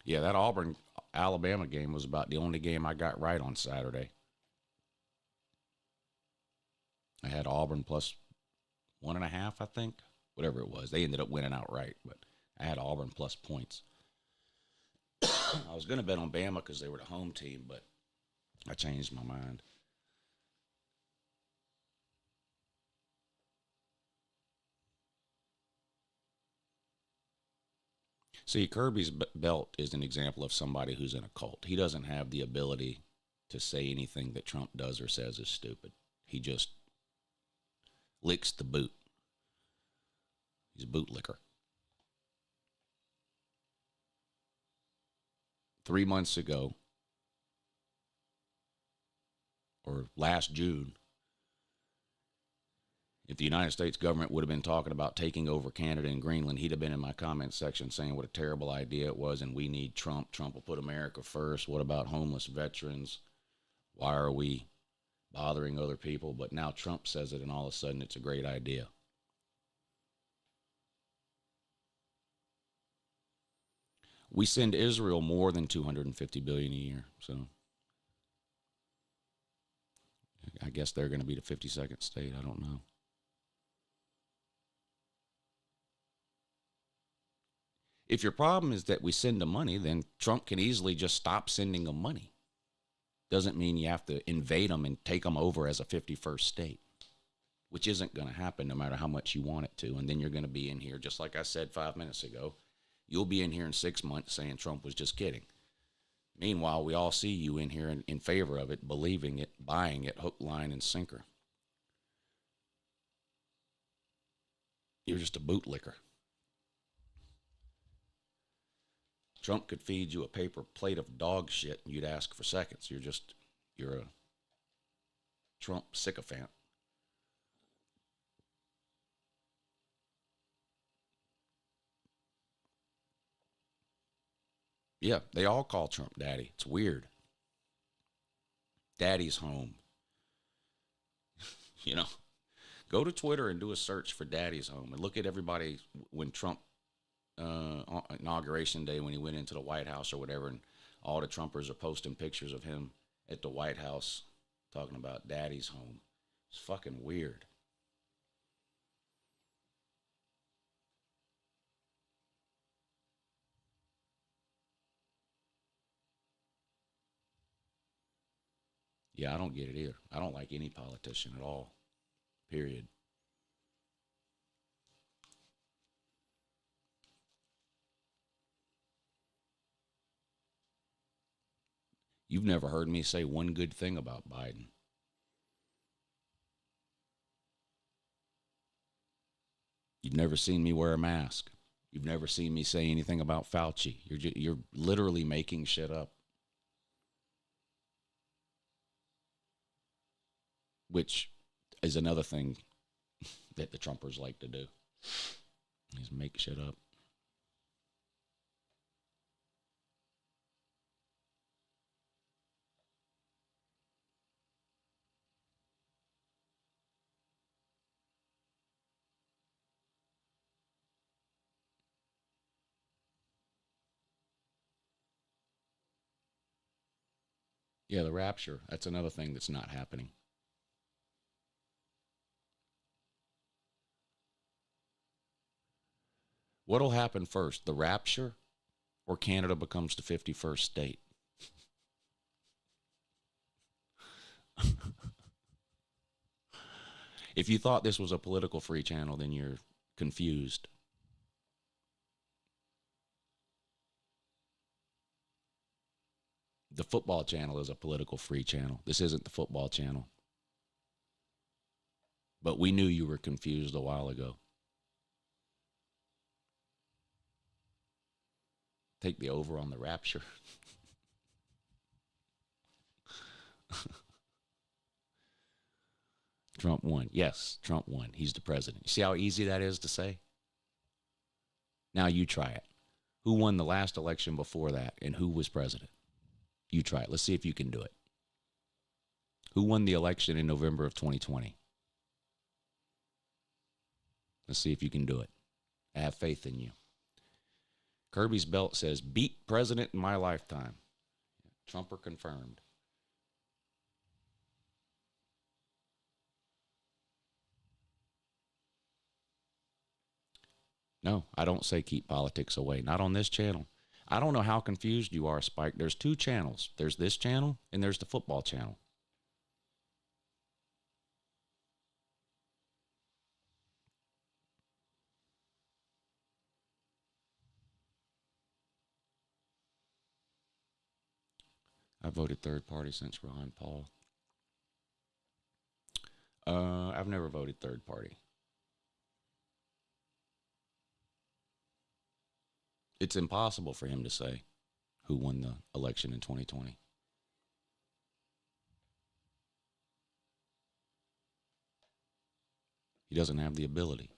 Yeah, that Auburn Alabama game was about the only game I got right on Saturday. I had Auburn plus 1.5, I think. Whatever it was. They ended up winning outright, but I had Auburn plus points. I was going to bet on Bama because they were the home team, but I changed my mind. See, Kirby's belt is an example of somebody who's in a cult. He doesn't have the ability to say anything that Trump does or says is stupid. He just licks the boot. He's a bootlicker. 3 months ago, or last June, if the United States government would have been talking about taking over Canada and Greenland, he'd have been in my comment section saying what a terrible idea it was and we need Trump. Trump will put America first. What about homeless veterans? Why are we bothering other people? But now Trump says it and all of a sudden it's a great idea. We send Israel more than $250 billion a year, so I guess they're going to be the 52nd state. I don't know. If your problem is that we send them money, then Trump can easily just stop sending them money. Doesn't mean you have to invade them and take them over as a 51st state, which isn't going to happen no matter how much you want it to. And then you're going to be in here, just like I said 5 minutes ago, you'll be in here in 6 months saying Trump was just kidding. Meanwhile, we all see you in here in favor of it, believing it, buying it, hook, line, and sinker. You're just a bootlicker. Trump could feed you a paper plate of dog shit and you'd ask for seconds. You're a Trump sycophant. Yeah, they all call Trump daddy. It's weird. Daddy's home. You know, go to Twitter and do a search for Daddy's home and look at everybody when Trump, inauguration day when he went into the White House or whatever, and all the Trumpers are posting pictures of him at the White House talking about Daddy's home. It's fucking weird. Yeah, I don't get it either. I don't like any politician at all. Period. You've never heard me say one good thing about Biden. You've never seen me wear a mask. You've never seen me say anything about Fauci. You're literally making shit up. Which is another thing that the Trumpers like to do, is make shit up. Yeah, the rapture, that's another thing that's not happening. What'll happen first, the rapture or Canada becomes the 51st state? If you thought this was a political free channel, then you're confused. The football channel is a political free channel. This isn't the football channel. But we knew you were confused a while ago. Take the over on the rapture. Trump won. Yes, Trump won. He's the president. You see how easy that is to say? Now you try it. Who won the last election before that and who was president? You try it. Let's see if you can do it. Who won the election in November of 2020? Let's see if you can do it. I have faith in you. Kirby's belt says, beat president in my lifetime. Trumper confirmed. No, I don't say keep politics away. Not on this channel. I don't know how confused you are, Spike. There's two channels. There's this channel and there's the football channel. I voted third party since Ron Paul. I've never voted third party. It's impossible for him to say who won the election in 2020. He doesn't have the ability.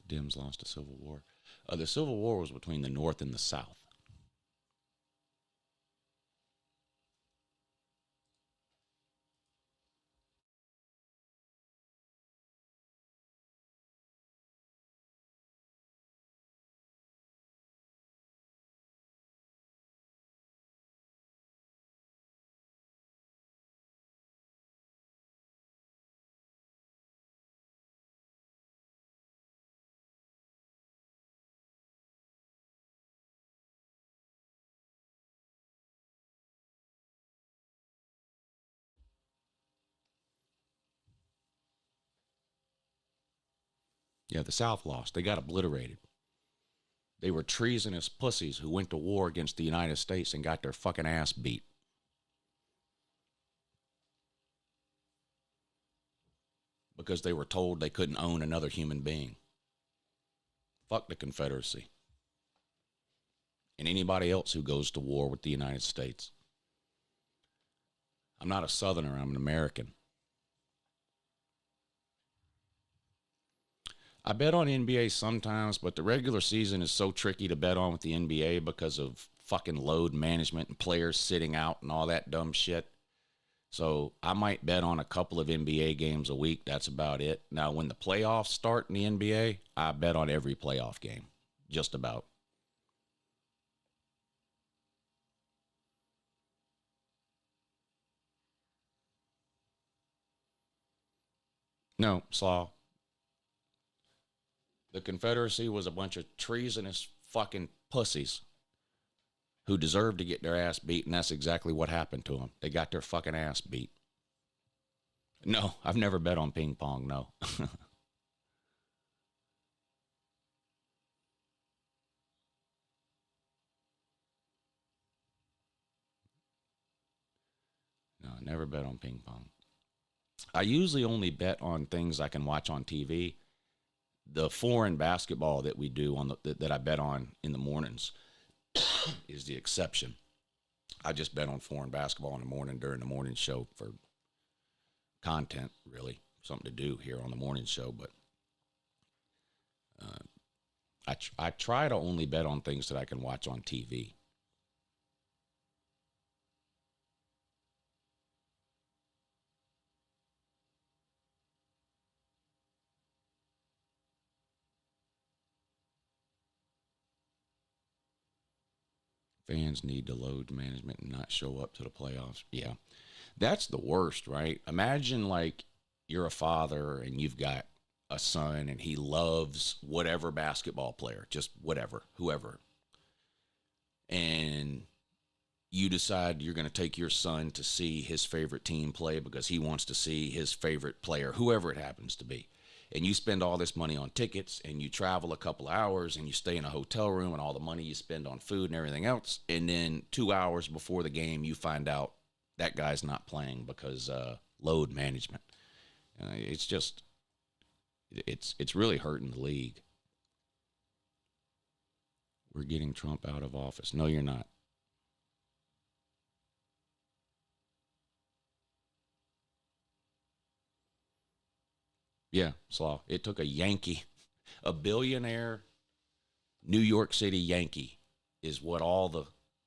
Dems lost the Civil War. The Civil War was between the North and the South. Yeah, the South lost. They got obliterated. They were treasonous pussies who went to war against the United States and got their fucking ass beat. Because they were told they couldn't own another human being. Fuck the Confederacy. And anybody else who goes to war with the United States. I'm not a Southerner, I'm an American. I bet on NBA sometimes, but the regular season is so tricky to bet on with the NBA because of fucking load management and players sitting out and all that dumb shit. So I might bet on a couple of NBA games a week. That's about it. Now, when the playoffs start in the NBA, I bet on every playoff game. Just about. No, Slaw. The Confederacy was a bunch of treasonous fucking pussies who deserved to get their ass beat, and that's exactly what happened to them. They got their fucking ass beat. No, I've never bet on ping pong, no. No, I never bet on ping pong. I usually only bet on things I can watch on TV. The foreign basketball that we do on that I bet on in the mornings is the exception. I just bet on foreign basketball in the morning during the morning show for content, really. Something to do here on the morning show, but I try to only bet on things that I can watch on TV. Fans need to load management and not show up to the playoffs. Yeah, that's the worst, right? Imagine like you're a father and you've got a son and he loves whatever basketball player, just whatever, whoever. And you decide you're going to take your son to see his favorite team play because he wants to see his favorite player, whoever it happens to be. And you spend all this money on tickets and you travel a couple hours and you stay in a hotel room and all the money you spend on food and everything else. And then 2 hours before the game, you find out that guy's not playing because load management. It's just, it's really hurting the league. We're getting Trump out of office. No, you're not. Yeah, Slaw. It took a Yankee, a billionaire New York City Yankee is what all the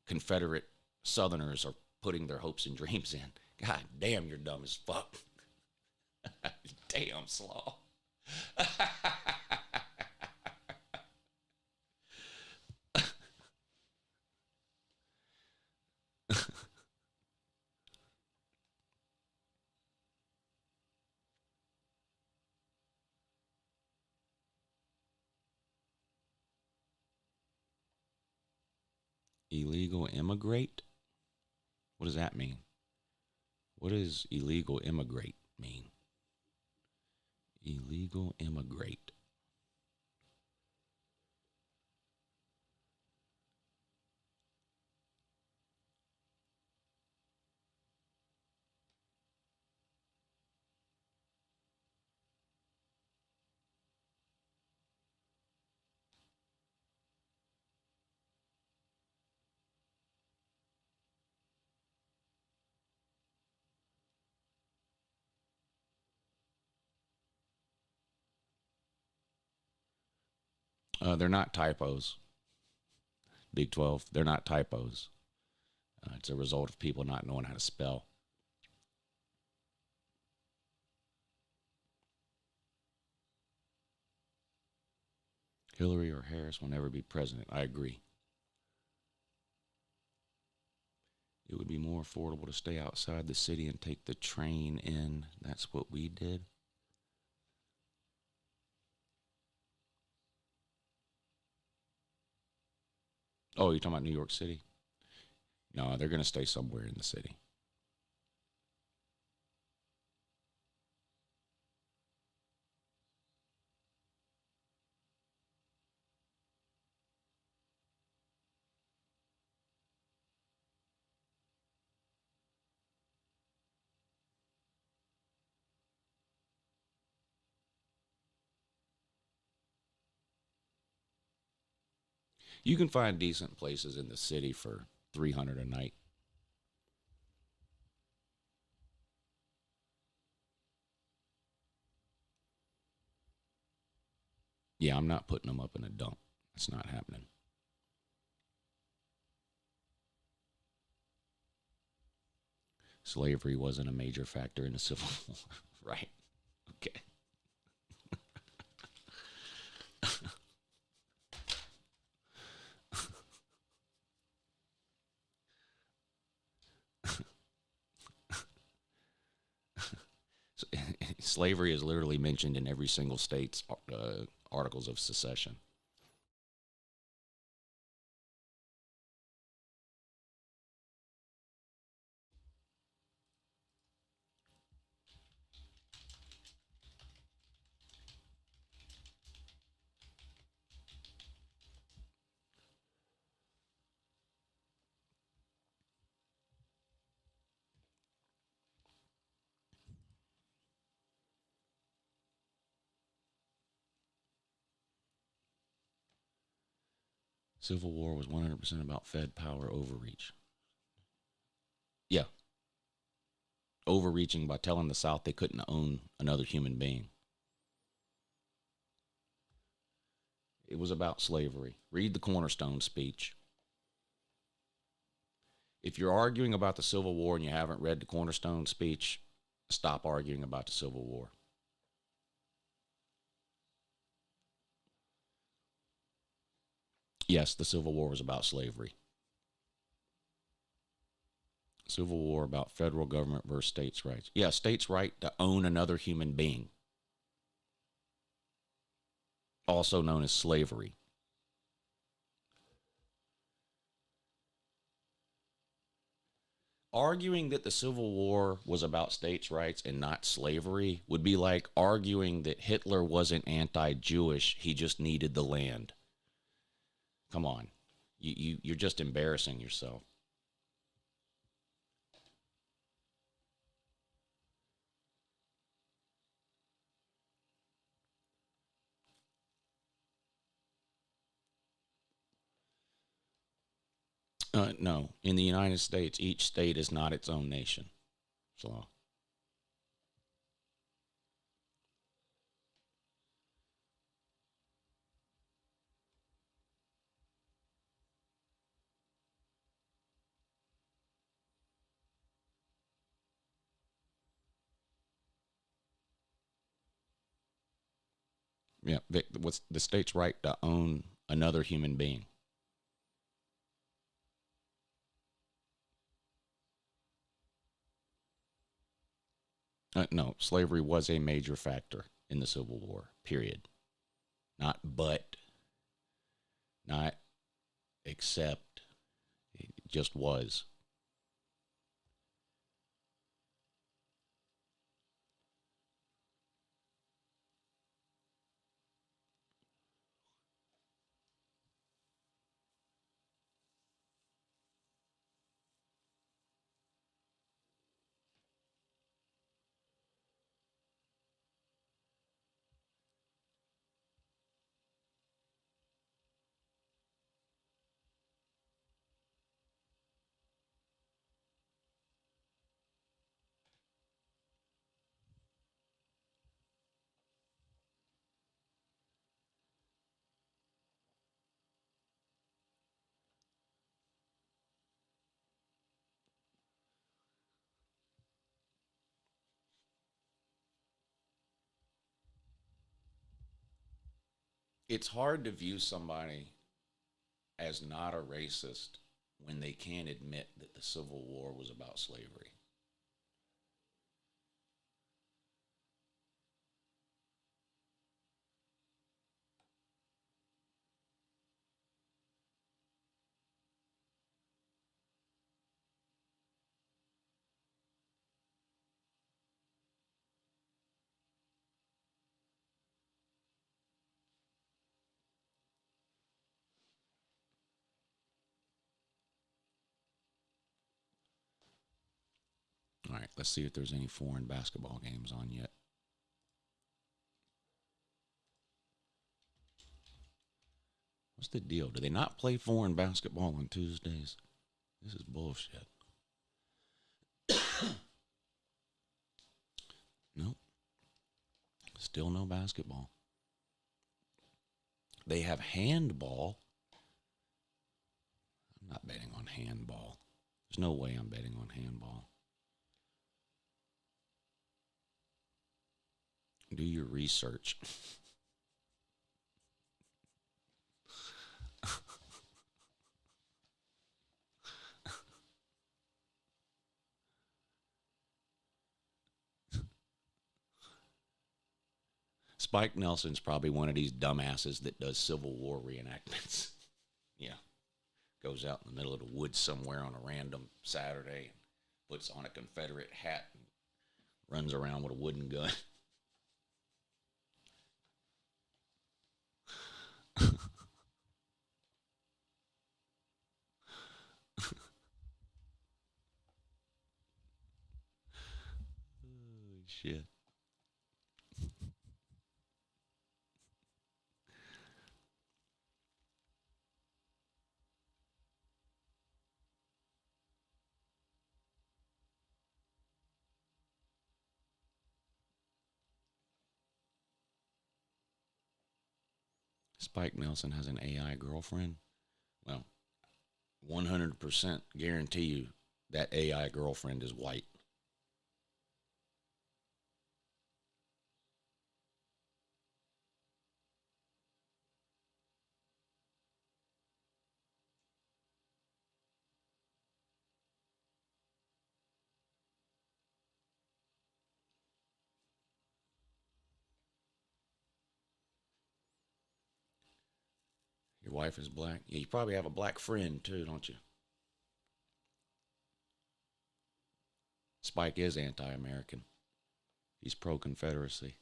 Confederate Southerners are putting their hopes and dreams in. God damn, you're dumb as fuck. Damn, Slaw. Illegal immigrate? What does that mean? What does illegal immigrate mean? Illegal immigrate. They're not typos. Big 12, they're not typos. It's a result of people not knowing how to spell. Hillary or Harris will never be president. I agree. It would be more affordable to stay outside the city and take the train in. That's what we did. Oh, you're talking about New York City? No, they're going to stay somewhere in the city. You can find decent places in the city for $300 a night. Yeah, I'm not putting them up in a dump. It's not happening. Slavery wasn't a major factor in the Civil War. Right. Okay. Slavery is literally mentioned in every single state's articles of secession. Civil War was 100% about Fed power overreach. Yeah. Overreaching by telling the South they couldn't own another human being. It was about slavery. Read the Cornerstone speech. If you're arguing about the Civil War and you haven't read the Cornerstone speech, stop arguing about the Civil War. Yes, the Civil War was about slavery. Civil War about federal government versus states' rights. Yeah, states' right to own another human being. Also known as slavery. Arguing that the Civil War was about states' rights and not slavery would be like arguing that Hitler wasn't anti-Jewish, he just needed the land. Come on. You're just embarrassing yourself. No. In the United States, each state is not its own nation. So, yeah, what's the state's right to own another human being? No, slavery was a major factor in the Civil War, period. Not but, not except, it just was. it's hard to view somebody as not a racist when they can't admit that the Civil War was about slavery. All right, let's see if there's any foreign basketball games on yet. What's the deal? Do they not play foreign basketball on Tuesdays? This is bullshit. Nope. Still no basketball. They have handball. I'm not betting on handball. There's no way I'm betting on handball. Do your research. Spike Nelson's probably one of these dumbasses that does Civil War reenactments. Yeah. Goes out in the middle of the woods somewhere on a random Saturday, puts on a Confederate hat, and runs around with a wooden gun. Oh, shit. Spike Nelson has an AI girlfriend. Well, 100% guarantee you that AI girlfriend is white. Your wife is black? Yeah, you probably have a black friend too, don't you? Spike is anti-American. He's pro-Confederacy.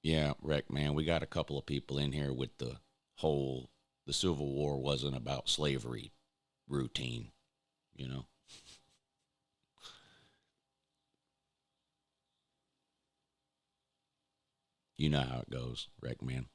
Yeah, Wreck, man, we got a couple of people in here with the Civil War wasn't about slavery routine, you know? You know how it goes, Wreck, man.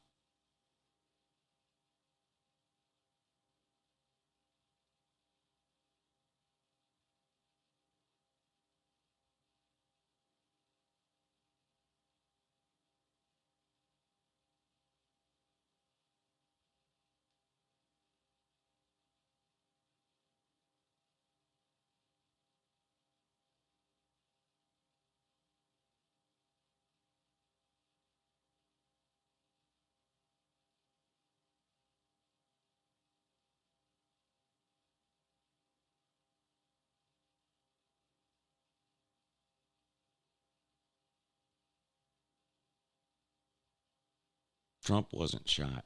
Trump wasn't shot.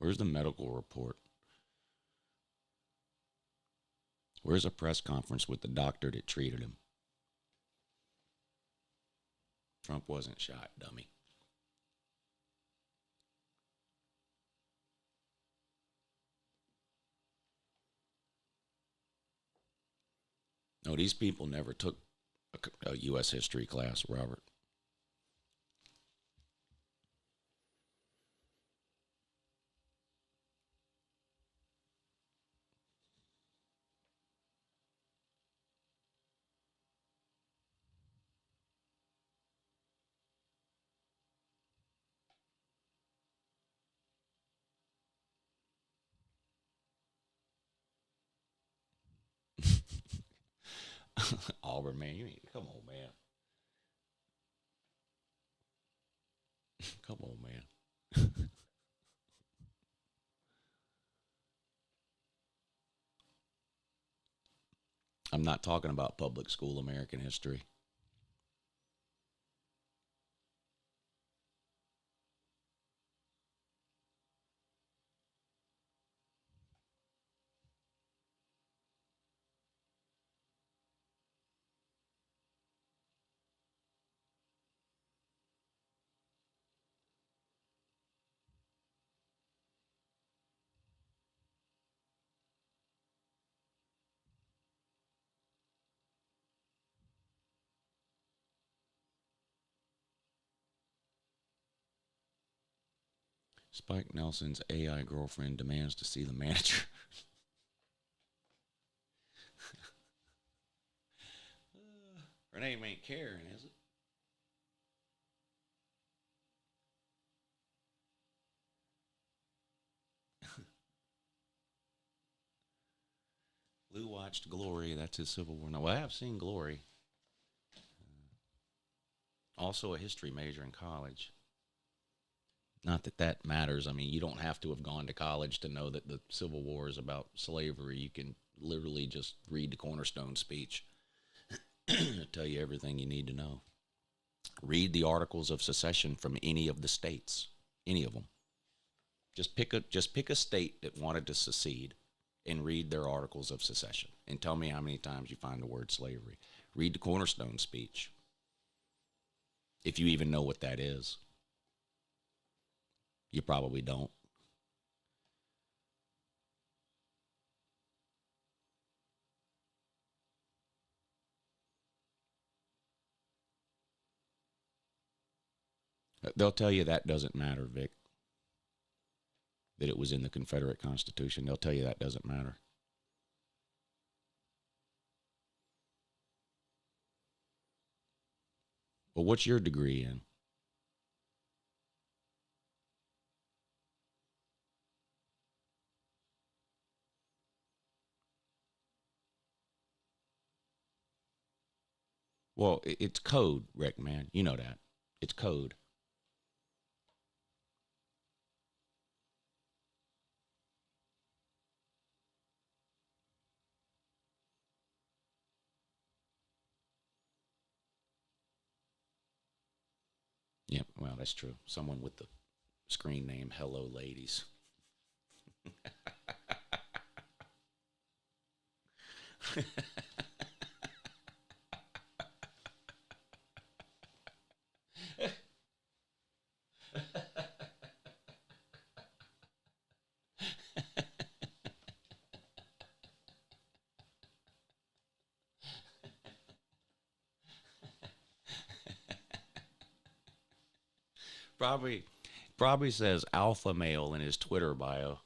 Where's the medical report? Where's a press conference with the doctor that treated him? Trump wasn't shot, dummy. No, these people never took a U.S. history class, Robert. Auburn, man. You mean, come on, man. Come on, man. I'm not talking about public school American history. Spike Nelson's AI girlfriend demands to see the manager. Her name ain't Karen, is it? Lou watched Glory. That's his Civil War. No, well, I have seen Glory. Also a history major in college. Not that that matters. I mean, you don't have to have gone to college to know that the Civil War is about slavery. You can literally just read the Cornerstone speech. It'll tell you everything you need to know. Read the Articles of Secession from any of the states. Any of them. Just pick a state that wanted to secede and read their Articles of Secession. And tell me how many times you find the word slavery. Read the Cornerstone speech. If you even know what that is. You probably don't. They'll tell you that doesn't matter, Vic. That it was in the Confederate Constitution. They'll tell you that doesn't matter. Well, what's your degree in? Well, it's code, Rick, man. You know that. It's code. Yep, well, that's true. Someone with the screen name Hello Ladies. Probably says alpha male in his Twitter bio.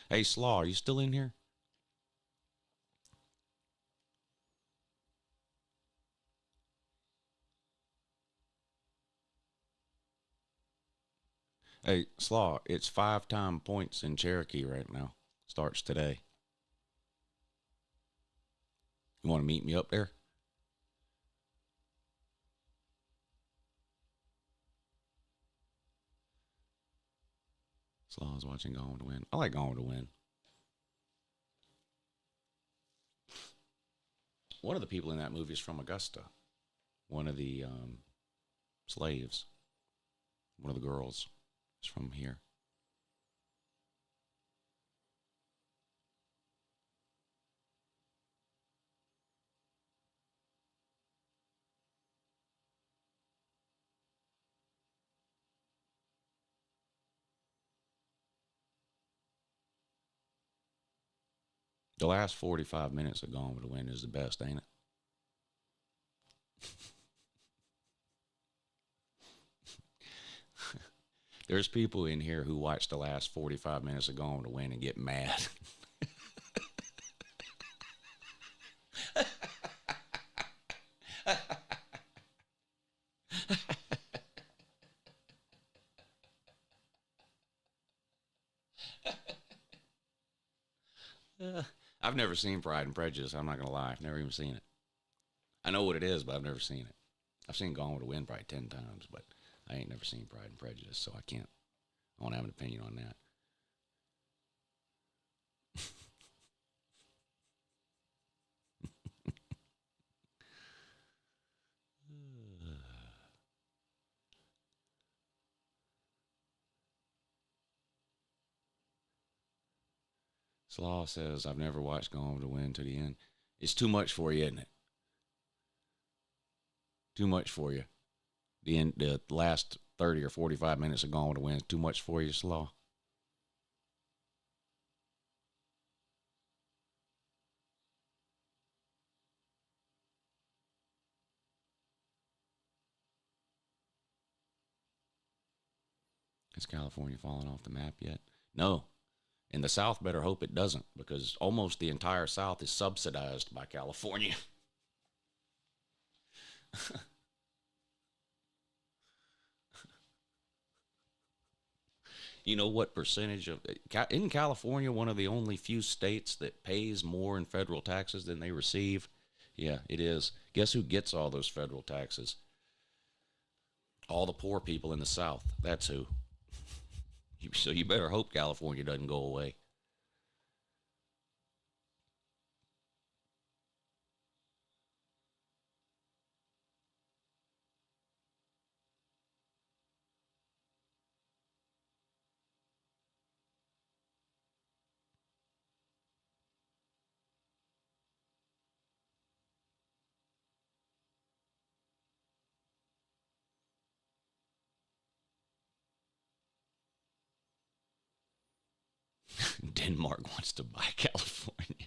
Hey, Slaw, are you still in here? Hey, Slaw, it's 5-time points in Cherokee right now. Starts today. You want to meet me up there? Slaw's watching Gone to Win. I like Gone to Win. One of the people in that movie is from Augusta. One of the slaves. One of the girls is from here. The last 45 minutes of Gone with the Wind is the best, ain't it? There's people in here who watch the last 45 minutes of Gone with the Wind and get mad. I've never seen Pride and Prejudice. I'm not going to lie. I've never even seen it. I know what it is, but I've never seen it. I've seen Gone with the Wind probably 10 times, but I ain't never seen Pride and Prejudice, so I can't. I won't have an opinion on that. Slaw says, I've never watched Gone with the Wind to the end. It's too much for you, isn't it? Too much for you. The last 30 or 45 minutes of Gone with the Wind is too much for you, Slaw. Is California falling off the map yet? No. And the South better hope it doesn't, because almost the entire South is subsidized by California. You know what percentage of... Isn't California one of the only few states that pays more in federal taxes than they receive? Yeah, it is. Guess who gets all those federal taxes? All the poor people in the South. That's who. So you better hope California doesn't go away. Denmark wants to buy California.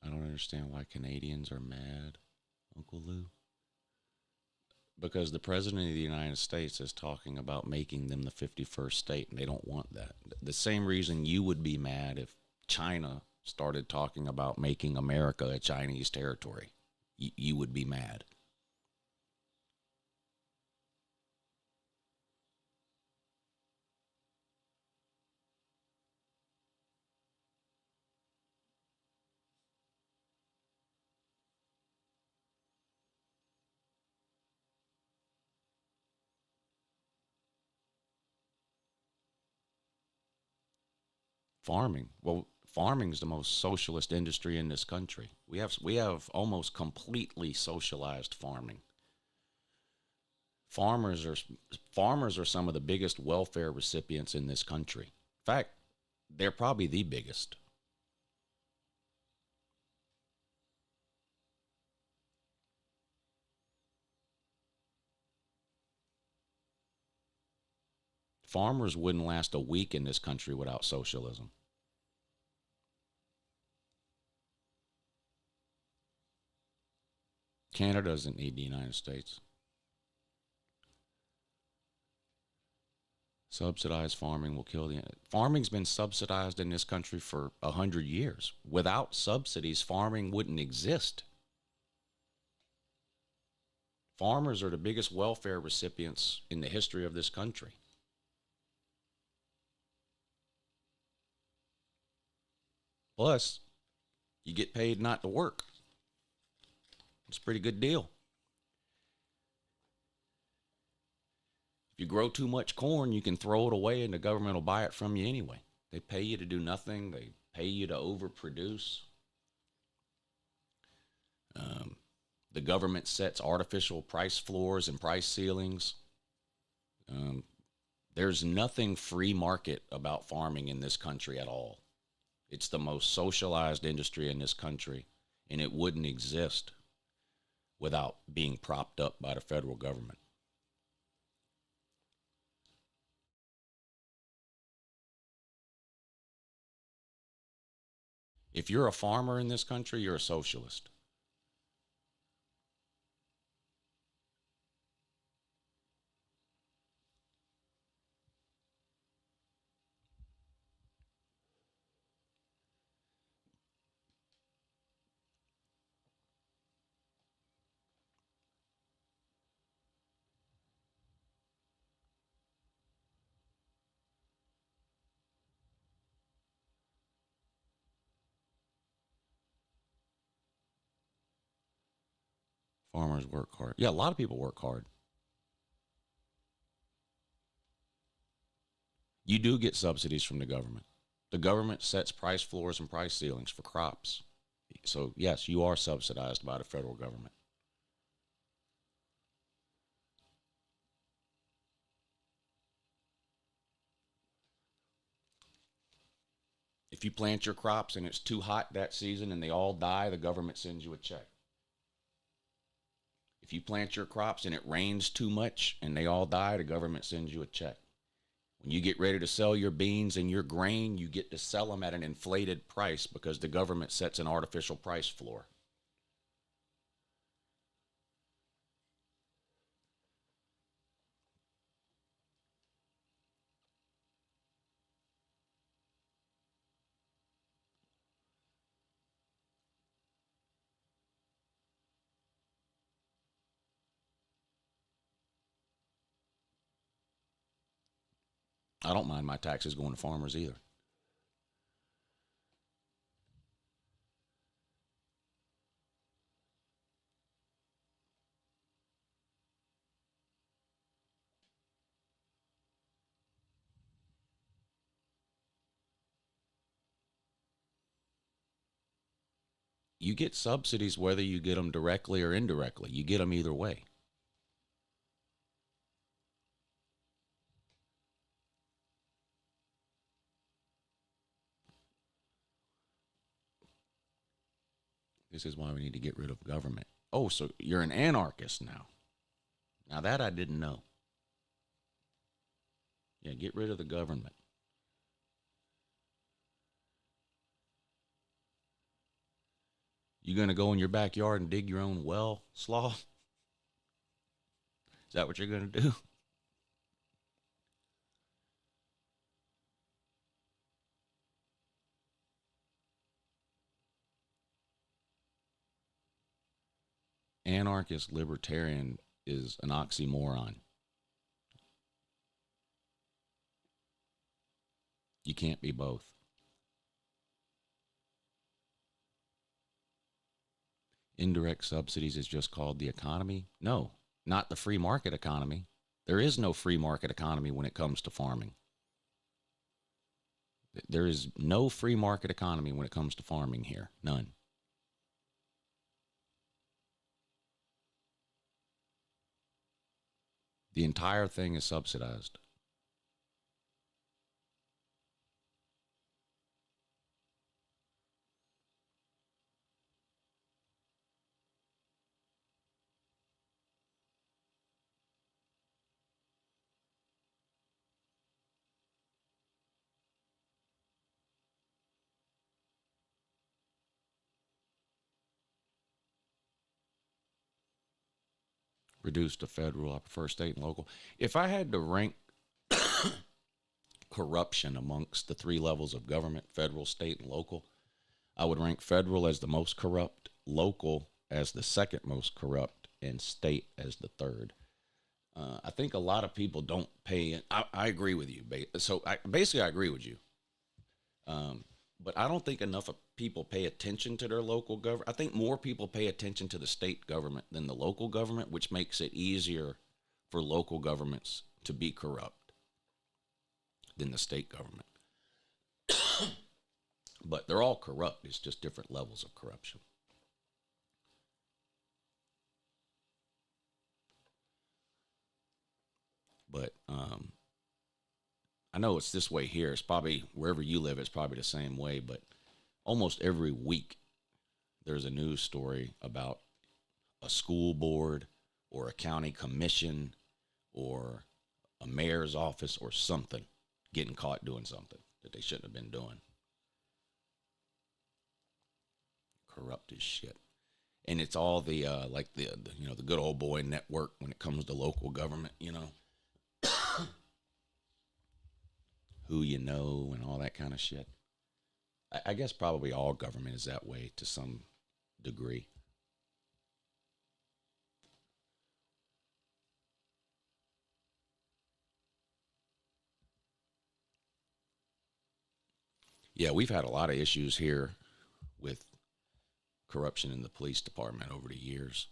I don't understand why Canadians are mad, Uncle Lou. Because the President of the United States is talking about making them the 51st state, and they don't want that. The same reason you would be mad if China started talking about making America a Chinese territory. You would be mad. Farming. Well, farming is the most socialist industry in this country. We have almost completely socialized farming. Farmers are some of the biggest welfare recipients in this country. In fact, they're probably the biggest. Farmers wouldn't last a week in this country without socialism. Canada doesn't need the United States. Subsidized farming will kill the... Farming's been subsidized in this country for 100 years. Without subsidies, farming wouldn't exist. Farmers are the biggest welfare recipients in the history of this country. Plus, you get paid not to work. It's a pretty good deal. If you grow too much corn, you can throw it away and the government will buy it from you anyway. They pay you to do nothing. They pay you to overproduce. The government sets artificial price floors and price ceilings. There's nothing free market about farming in this country at all. It's the most socialized industry in this country, and it wouldn't exist without being propped up by the federal government. If you're a farmer in this country, you're a socialist. Farmers work hard. Yeah, a lot of people work hard. You do get subsidies from the government. The government sets price floors and price ceilings for crops. So, yes, you are subsidized by the federal government. If you plant your crops and it's too hot that season and they all die, the government sends you a check. If you plant your crops and it rains too much and they all die, the government sends you a check. When you get ready to sell your beans and your grain, you get to sell them at an inflated price because the government sets an artificial price floor. I don't mind my taxes going to farmers either. You get subsidies whether you get them directly or indirectly. You get them either way. This is why we need to get rid of government. Oh, so you're an anarchist now. Now that I didn't know. Yeah, get rid of the government. You going to go in your backyard and dig your own well, sloth? Is that what you're going to do? Anarchist libertarian is an oxymoron. You can't be both. Indirect subsidies is just called the economy? No, not the free market economy. There is no free market economy when it comes to farming. There is no free market economy when it comes to farming here. None. The entire thing is subsidized. reduce to federal. I prefer state and local. If I had to rank corruption amongst the three levels of government, federal, state, and local, I would rank federal as the most corrupt, local as the second most corrupt, and state as the third. I think a lot of people don't pay. I agree with you. So basically, I agree with you. But I don't think enough of people pay attention to their local government. I think more people pay attention to the state government than the local government, which makes it easier for local governments to be corrupt than the state government. But they're all corrupt. It's just different levels of corruption. But I know it's this way here. It's probably wherever you live, it's probably the same way. But almost every week, there's a news story about a school board or a county commission or a mayor's office or something getting caught doing something that they shouldn't have been doing. Corrupt as shit. And it's all the like the the good old boy network when it comes to local government, who you know and all that kind of shit. I guess probably all government is that way to some degree. Yeah, we've had a lot of issues here with corruption in the police department over the years.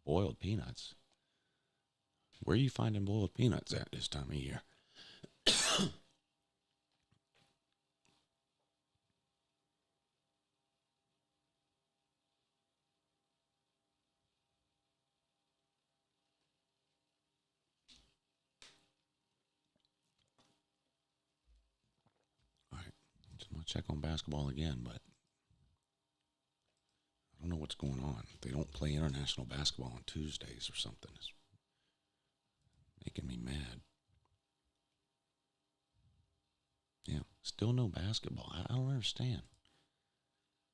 Boiled peanuts. Where are you finding boiled peanuts at this time of year? All right, just want to check on basketball again, but I don't know what's going on. They don't play international basketball on Tuesdays or something. It's making me mad. Yeah, still no basketball. I don't understand.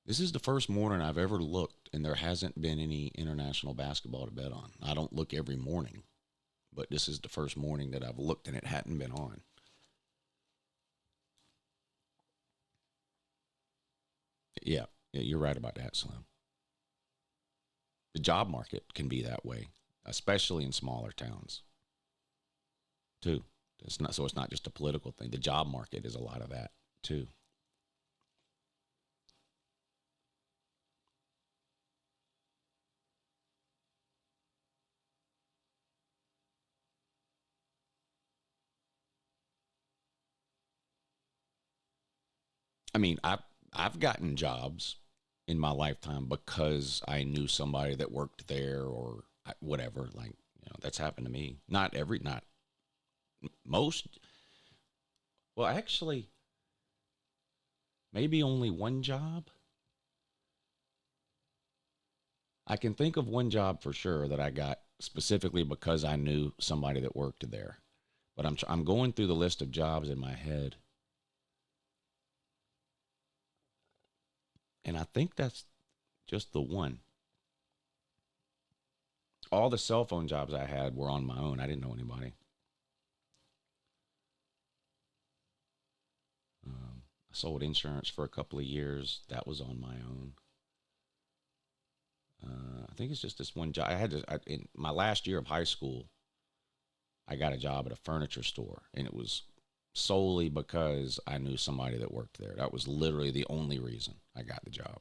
This is the first morning I've ever looked, and there hasn't been any international basketball to bet on. I don't look every morning, but this is the first morning that I've looked, and it hadn't been on. Yeah, you're right about that, Slim. The job market can be that way, especially in smaller towns, too. It's not just a political thing. The job market is a lot of that, too. I mean, I've gotten jobs in my lifetime because I knew somebody that worked there or whatever. Like, that's happened to me. Not most. Well, actually, maybe only one job. I can think of one job for sure that I got specifically because I knew somebody that worked there. But I'm going through the list of jobs in my head. And I think that's just the one. All the cell phone jobs I had were on my own. I didn't know anybody. I sold insurance for a couple of years. That was on my own. I think it's just this one job. In my last year of high school, I got a job at a furniture store, and it was solely because I knew somebody that worked there. That was literally the only reason I got the job.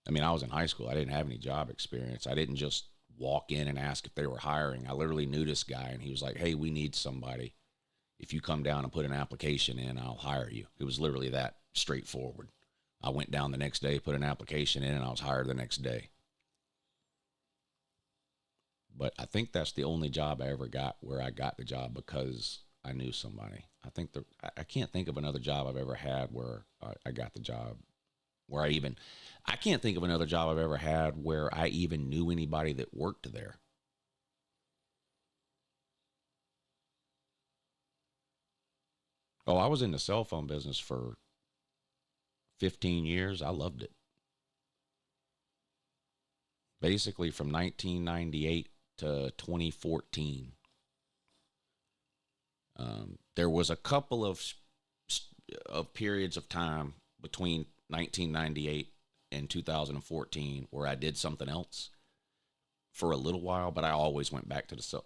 I mean, I was in high school. I didn't have any job experience. I didn't just walk in and ask if they were hiring. I literally knew this guy, and he was like, hey, we need somebody. If you come down and put an application in, I'll hire you. It was literally that straightforward. I went down the next day, put an application in, and I was hired the next day. But I think that's the only job I ever got where I got the job because I knew somebody. I can't think of another job I've ever had where I got the job where I can't think of another job I've ever had where I even knew anybody that worked there. Oh, I was in the cell phone business for 15 years. I loved it. Basically from 1998 to 2014. There was a couple of periods of time between 1998 and 2014 where I did something else for a little while, but I always went back to so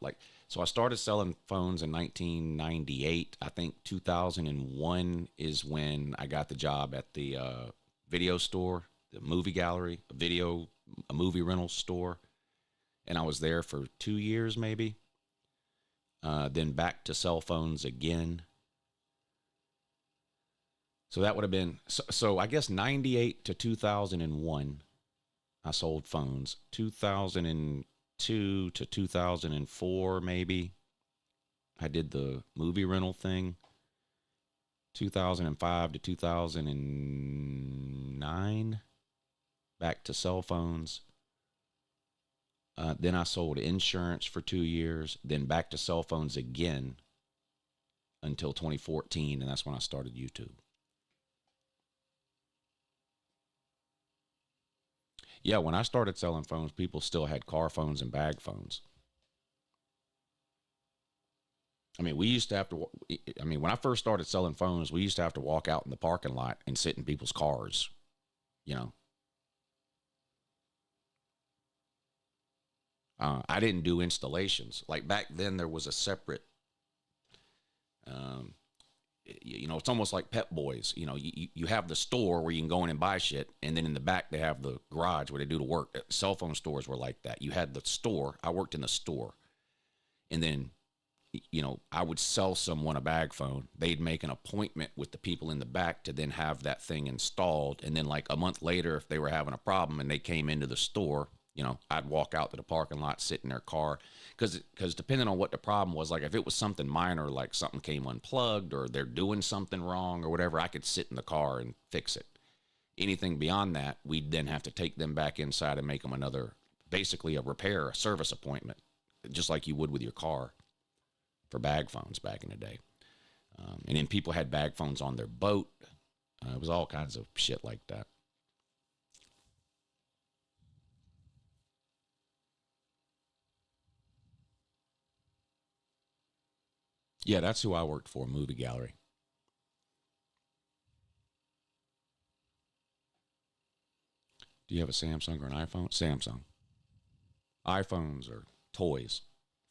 I started selling phones in 1998. I think 2001 is when I got the job at the video store, the movie gallery, a movie rental store, and I was there for 2 years maybe. Then back to cell phones again. So that would have been, so I guess 98 to 2001, I sold phones. 2002 to 2004, maybe, I did the movie rental thing. 2005 to 2009, back to cell phones. Then I sold insurance for 2 years, then back to cell phones again until 2014, and that's when I started YouTube. Yeah, when I started selling phones, people still had car phones and bag phones. I mean, when I first started selling phones, we used to have to walk out in the parking lot and sit in people's cars, you know. I didn't do installations. Like back then, there was a separate, it's almost like Pep Boys. You know, you have the store where you can go in and buy shit, and then in the back they have the garage where they do the work. Cell phone stores were like that. You had the store. I worked in the store, and then, I would sell someone a bag phone. They'd make an appointment with the people in the back to then have that thing installed, and then like a month later, if they were having a problem and they came into the store, I'd walk out to the parking lot, sit in their car, because depending on what the problem was, like if it was something minor, like something came unplugged or they're doing something wrong or whatever, I could sit in the car and fix it. Anything beyond that, we'd then have to take them back inside and make them basically a repair, a service appointment, just like you would with your car for bag phones back in the day. And then people had bag phones on their boat. It was all kinds of shit like that. Yeah, that's who I worked for, movie gallery. Do you have a Samsung or an iPhone? Samsung. iPhones are toys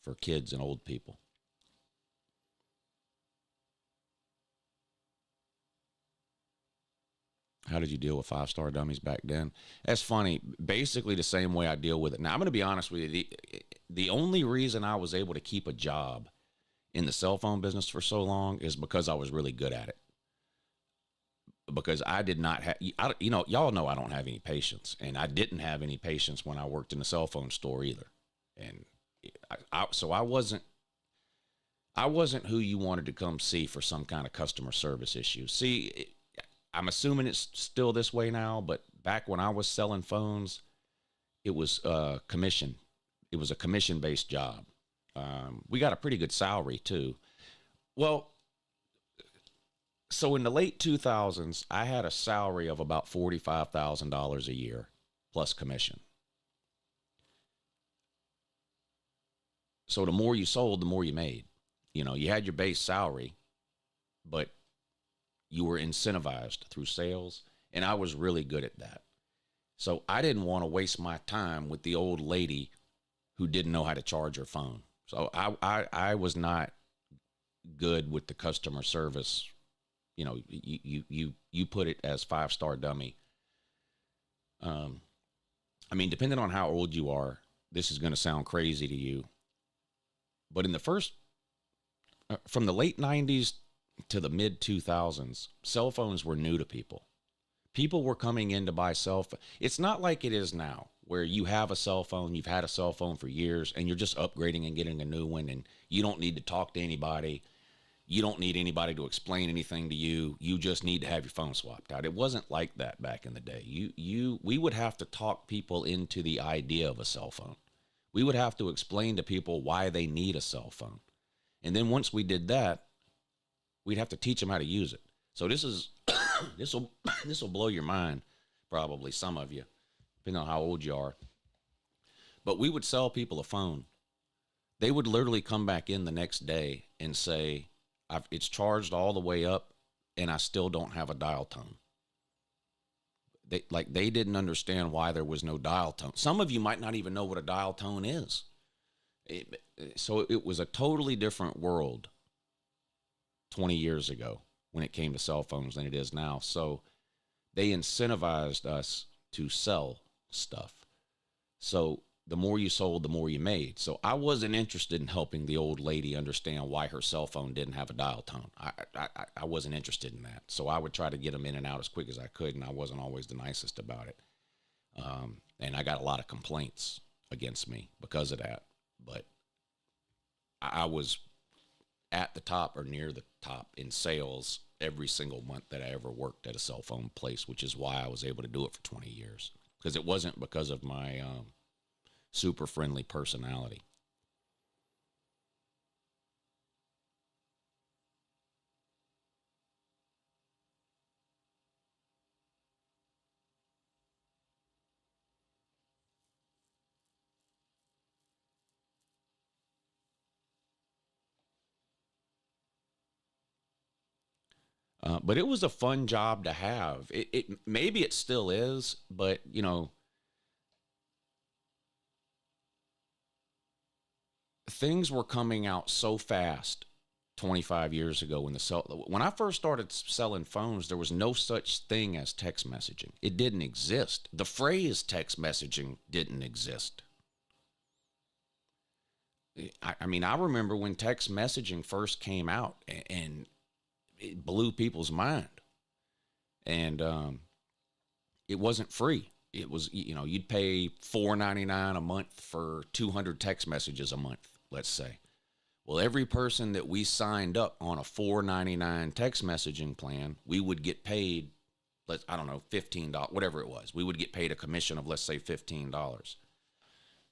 for kids and old people. How did you deal with 5-star dummies back then? That's funny. Basically the same way I deal with it. Now, I'm going to be honest with you. The only reason I was able to keep a job in the cell phone business for so long is because I was really good at it. Because I did not have, y'all know I don't have any patience, and I didn't have any patience when I worked in the cell phone store either. And so I wasn't who you wanted to come see for some kind of customer service issue. See, I'm assuming it's still this way now, but back when I was selling phones, it was commission. It was a commission-based job. We got a pretty good salary too. Well, so in the late 2000s, I had a salary of about $45,000 a year plus commission. So the more you sold, the more you made. You had your base salary, but you were incentivized through sales, and I was really good at that. So I didn't want to waste my time with the old lady who didn't know how to charge her phone. So I was not good with the customer service. You put it as 5-star dummy. Depending on how old you are, this is going to sound crazy to you. But in the from the late 90s to the mid 2000s, cell phones were new to people. People were coming in to buy cell phone. It's not like it is now, where you have a cell phone, you've had a cell phone for years, and you're just upgrading and getting a new one, and you don't need to talk to anybody. You don't need anybody to explain anything to you. You just need to have your phone swapped out. It wasn't like that back in the day. We would have to talk people into the idea of a cell phone. We would have to explain to people why they need a cell phone. And then once we did that, we'd have to teach them how to use it. So this is this will blow your mind, probably some of you, depending on how old you are. But we would sell people a phone. They would literally come back in the next day and say, it's charged all the way up and I still don't have a dial tone. They didn't understand why there was no dial tone. Some of you might not even know what a dial tone is. So it was a totally different world 20 years ago when it came to cell phones than it is now. So they incentivized us to sell stuff. So the more you sold, the more you made. So I wasn't interested in helping the old lady understand why her cell phone didn't have a dial tone. I wasn't interested in that. So I would try to get them in and out as quick as I could, and I wasn't always the nicest about it. And I got a lot of complaints against me because of that. But I was at the top or near the top in sales every single month that I ever worked at a cell phone place, which is why I was able to do it for 20 years. Because it wasn't because of my super friendly personality. But it was a fun job to have. It maybe it still is, but you know, things were coming out so fast 25 years ago when I first started selling phones, there was no such thing as text messaging. It didn't exist. The phrase text messaging didn't exist. I mean, I remember when text messaging first came out and it blew people's mind. And it wasn't free. It was, you know, you'd pay $4.99 a month for 200 text messages a month, let's say. Well, every person that we signed up on a $4.99 text messaging plan, we would get paid, I don't know, $15, whatever it was. We would get paid a commission of, let's say, $15.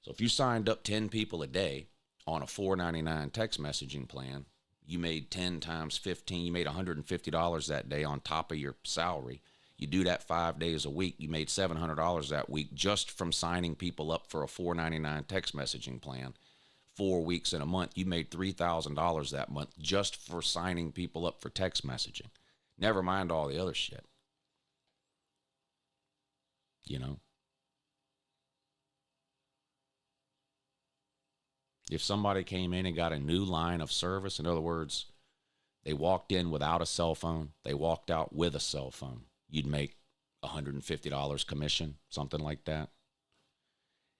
So if you signed up 10 people a day on a $4.99 text messaging plan, you made 10 times 15, you made $150 that day on top of your salary. You do that 5 days a week, you made $700 that week just from signing people up for a $4.99 text messaging plan. 4 weeks in a month, you made $3,000 that month just for signing people up for text messaging. Never mind all the other shit. You know? If somebody came in and got a new line of service, in other words, they walked in without a cell phone, they walked out with a cell phone, you'd make $150 commission, something like that.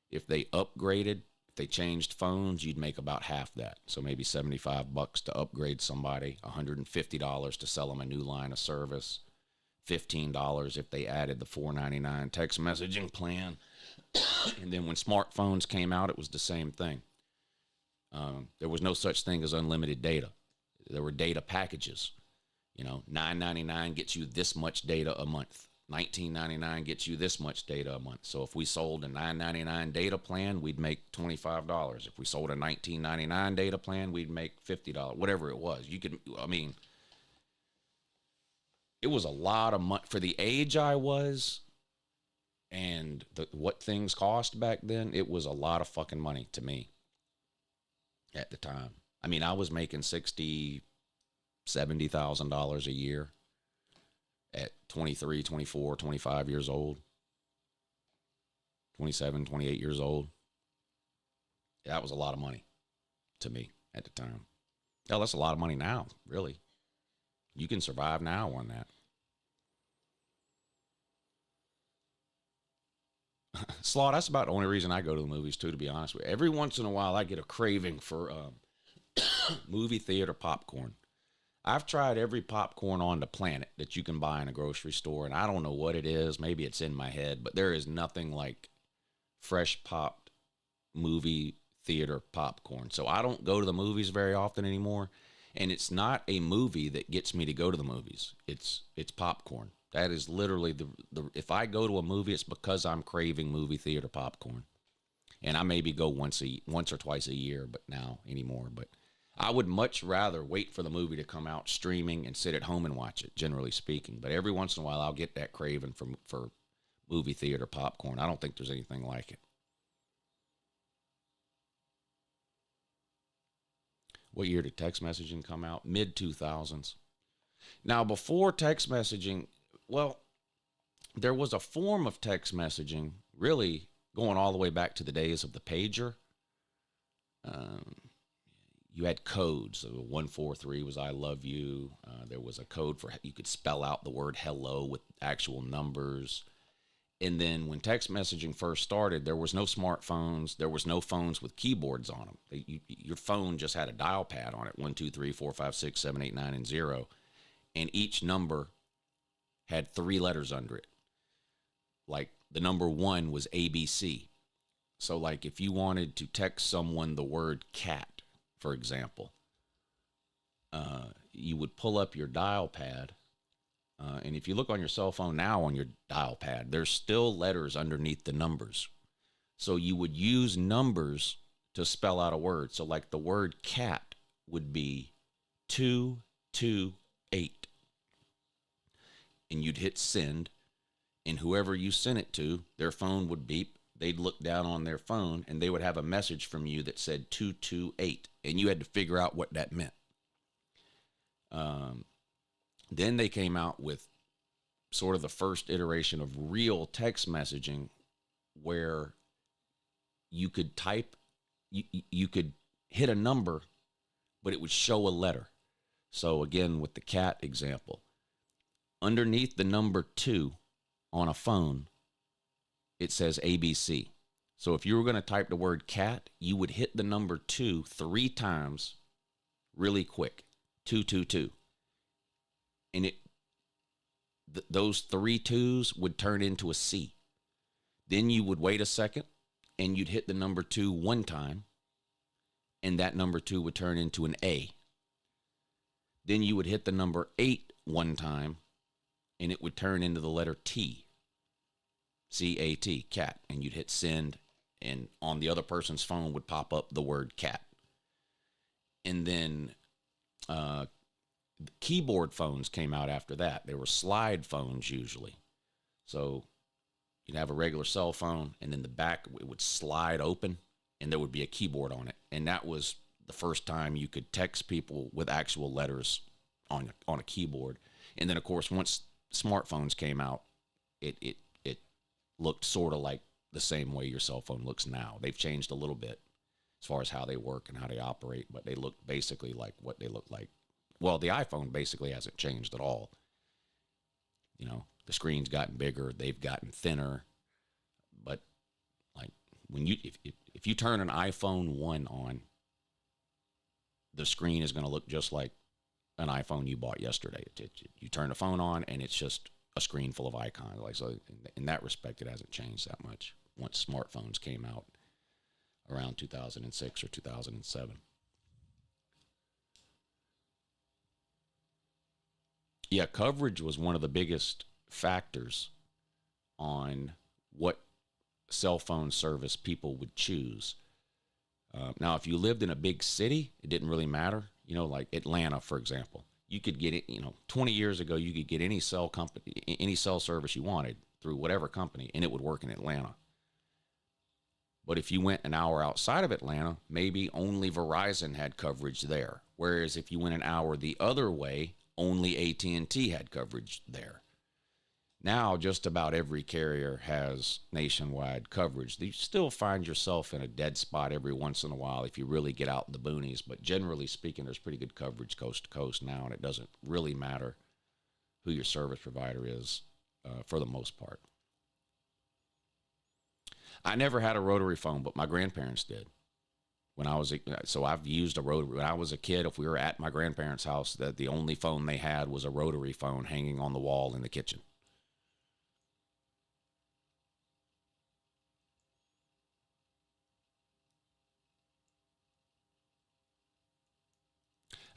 If they upgraded, if they changed phones, you'd make about half that. So maybe $75 to upgrade somebody, $150 to sell them a new line of service, $15 if they added the $4.99 text messaging plan. And then when smartphones came out, it was the same thing. There was no such thing as unlimited data. There were data packages. You know, $9.99 gets you this much data a month. $19.99 gets you this much data a month. So if we sold a $9.99 data plan, we'd make $25. If we sold a $19.99 data plan, we'd make $50. Whatever it was, you could. I mean, it was a lot of money for the age I was, and what things cost back then. It was a lot of fucking money to me at the time. I mean, I was making $70,000 a year at 23, 24, 25 years old, 27, 28 years old. That was a lot of money to me at the time. Hell, that's a lot of money now, really. You can survive now on that. Slaw, that's about the only reason I go to the movies, too, to be honest with you. Every once in a while, I get a craving for movie theater popcorn. I've tried every popcorn on the planet that you can buy in a grocery store, and I don't know what it is. Maybe it's in my head, but there is nothing like fresh popped movie theater popcorn. So I don't go to the movies very often anymore. And it's not a movie that gets me to go to the movies. It's popcorn. That is literally the if I go to a movie, it's because I'm craving movie theater popcorn. And I maybe go once or twice a year, but now anymore. But I would much rather wait for the movie to come out streaming and sit at home and watch it, generally speaking. But every once in a while, I'll get that craving for movie theater popcorn. I don't think there's anything like it. What year did text messaging come out? Mid-2000s. Now, before text messaging, well, there was a form of text messaging, really going all the way back to the days of the pager. You had codes. So 143 was I love you. There was a code for you could spell out the word hello with actual numbers. And then when text messaging first started, there was no smartphones. There was no phones with keyboards on them. Your phone just had a dial pad on it, 1, 2, 3, 4, 5, 6, 7, 8, 9, and 0. And each number had 3 letters under it. Like the number 1 was ABC. So like if you wanted to text someone the word cat, for example, you would pull up your dial pad. And if you look on your cell phone now on your dial pad, there's still letters underneath the numbers. So you would use numbers to spell out a word. So like the word cat would be 228. And you'd hit send. And whoever you sent it to, their phone would beep. They'd look down on their phone and they would have a message from you that said 228. And you had to figure out what that meant. Then they came out with sort of the first iteration of real text messaging where you could type, you could hit a number, but it would show a letter. So again, with the cat example, underneath the number 2 on a phone, it says ABC. So if you were going to type the word cat, you would hit the number 2 3 times really quick. 222. And those 3 2s would turn into a C. Then you would wait a second and you'd hit the number 2 1 time, and that number 2 would turn into an A. Then you would hit the number 8 1 time, and it would turn into the letter T. C-A-T, cat. And you'd hit send, and on the other person's phone would pop up the word cat. And then keyboard phones came out after that. They were slide phones usually. So you'd have a regular cell phone, and then the back, it would slide open, and there would be a keyboard on it. And that was the first time you could text people with actual letters on a keyboard. And then, of course, once smartphones came out, it looked sort of like the same way your cell phone looks now. They've changed a little bit as far as how they work and how they operate, but they look basically like what they look like. Well, the iPhone basically hasn't changed at all. You know, the screen's gotten bigger, they've gotten thinner, but like when if you turn an iPhone 1 on, the screen is going to look just like an iPhone you bought yesterday. You turn the phone on and it's just a screen full of icons. Like, so in that respect, it hasn't changed that much once smartphones came out around 2006 or 2007. Yeah, coverage was one of the biggest factors on what cell phone service people would choose. Now, if you lived in a big city, it didn't really matter. You know, like Atlanta, for example. You could get it, 20 years ago, you could get any cell company, any cell service you wanted through whatever company, and it would work in Atlanta. But if you went an hour outside of Atlanta, maybe only Verizon had coverage there. Whereas if you went an hour the other way, only AT&T had coverage there. Now, just about every carrier has nationwide coverage. You still find yourself in a dead spot every once in a while if you really get out in the boonies. But generally speaking, there's pretty good coverage coast to coast now, and it doesn't really matter who your service provider is for the most part. I never had a rotary phone, but my grandparents did. So I've used a rotary. When I was a kid, if we were at my grandparents' house, the only phone they had was a rotary phone hanging on the wall in the kitchen.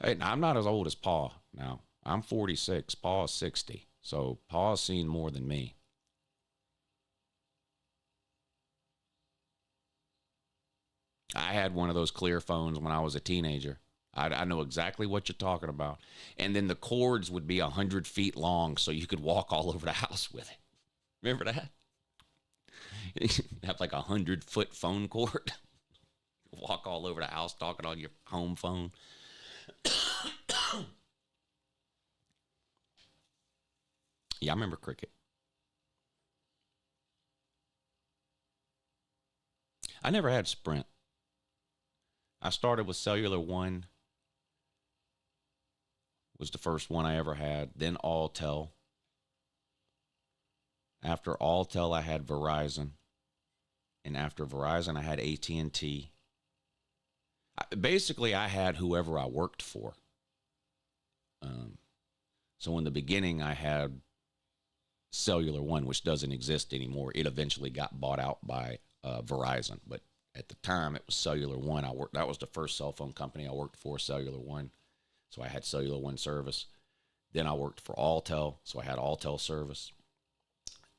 Hey, now, I'm not as old as Paul now. I'm 46. Paul is 60. So Paul's seen more than me. I had one of those clear phones when I was a teenager. I know exactly what you're talking about. And then the cords would be 100 feet long, so you could walk all over the house with it. Remember that? Have like 100-foot phone cord. Walk all over the house talking on your home phone. Yeah, I remember Cricket. I never had Sprint. I started with Cellular One, was the first one I ever had. Then Alltel. After Alltel, I had Verizon, and after Verizon, I had AT&T. Basically, I had whoever I worked for. So in the beginning, I had Cellular One, which doesn't exist anymore. It eventually got bought out by Verizon, but at the time, it was Cellular One. That was the first cell phone company I worked for, Cellular One. So I had Cellular One service. Then I worked for Alltel, so I had Alltel service.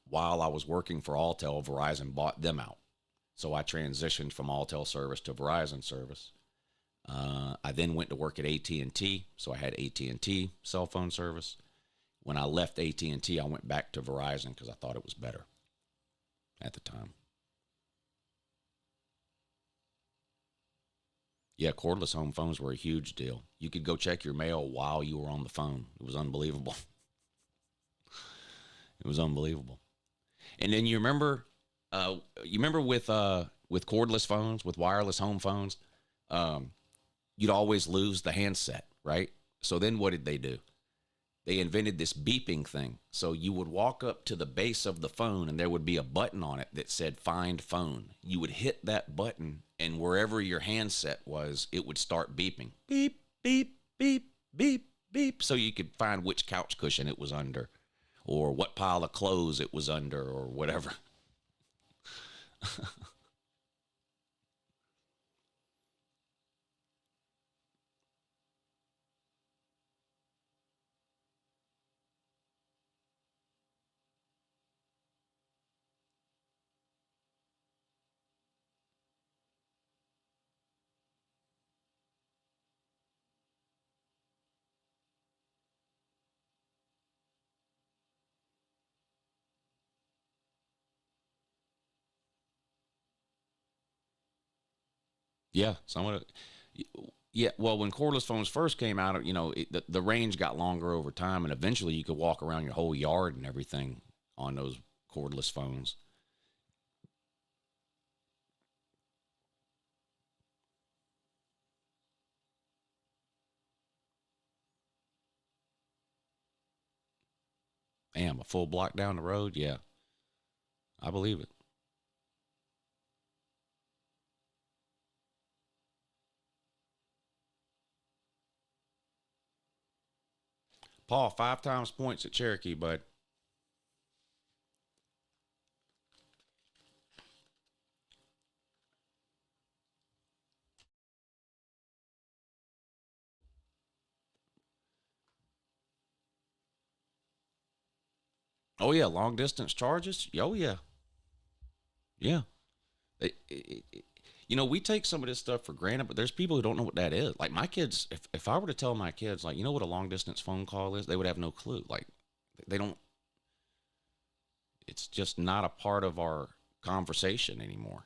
While I was working for Alltel, Verizon bought them out. So I transitioned from Alltel service to Verizon service. I then went to work at AT&T, so I had AT&T cell phone service. When I left AT&T, I went back to Verizon because I thought it was better at the time. Yeah, cordless home phones were a huge deal. You could go check your mail while you were on the phone. It was unbelievable. It was unbelievable. And then you remember with cordless phones, with wireless home phones, you'd always lose the handset, right? So then what did they do? They invented this beeping thing. So you would walk up to the base of the phone and there would be a button on it that said find phone. You would hit that button and wherever your handset was, it would start beeping. Beep, beep, beep, beep, beep. So you could find which couch cushion it was under or what pile of clothes it was under or whatever. Yeah, some of it. Yeah, well, when cordless phones first came out, the range got longer over time, and eventually you could walk around your whole yard and everything on those cordless phones. Damn, a full block down the road? Yeah, I believe it. Paul, 5 times points at Cherokee, bud. Oh, yeah, long distance charges? Oh, yeah. Yeah. We take some of this stuff for granted, but there's people who don't know what that is. Like my kids, if I were to tell my kids, like, you know what a long distance phone call is, they would have no clue. Like, they don't, it's just not a part of our conversation anymore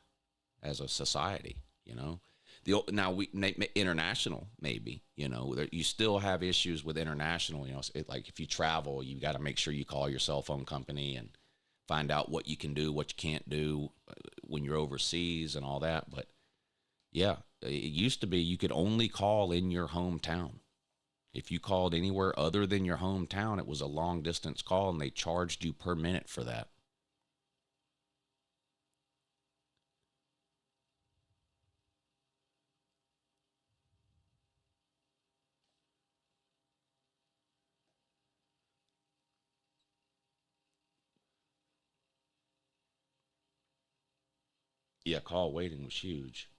as a society, you know. Now international maybe, you still have issues with international, like if you travel, you got to make sure you call your cell phone company and find out what you can do, what you can't do when you're overseas and all that. But yeah, it used to be you could only call in your hometown. If you called anywhere other than your hometown, it was a long distance call and they charged you per minute for that. Yeah, call waiting was huge.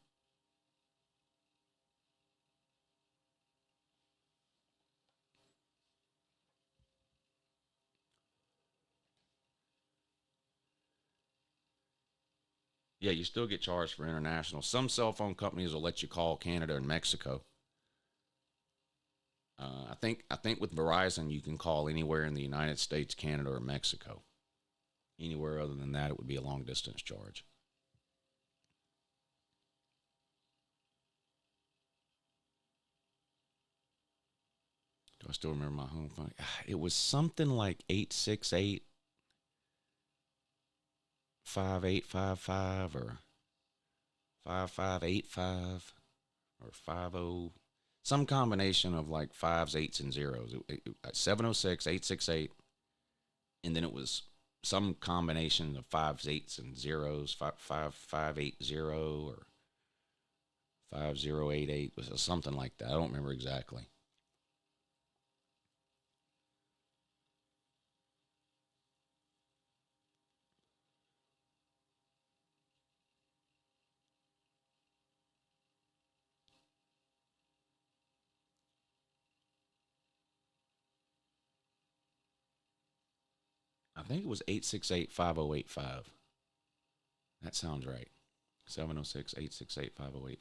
Yeah, you still get charged for international. Some cell phone companies will let you call Canada and Mexico. I think with Verizon you can call anywhere in the United States, Canada, or Mexico. Anywhere other than that, it would be a long distance charge. Do I still remember my home phone? It was something like 868-5855 or 5585 or 50, some combination of like fives, eights, and zeros. 706-868, and then it was some combination of fives, eights, and zeros, 5580 or 5088, was something like that. I don't remember exactly. I think it was 868-5085. That sounds right. 706-868-5085.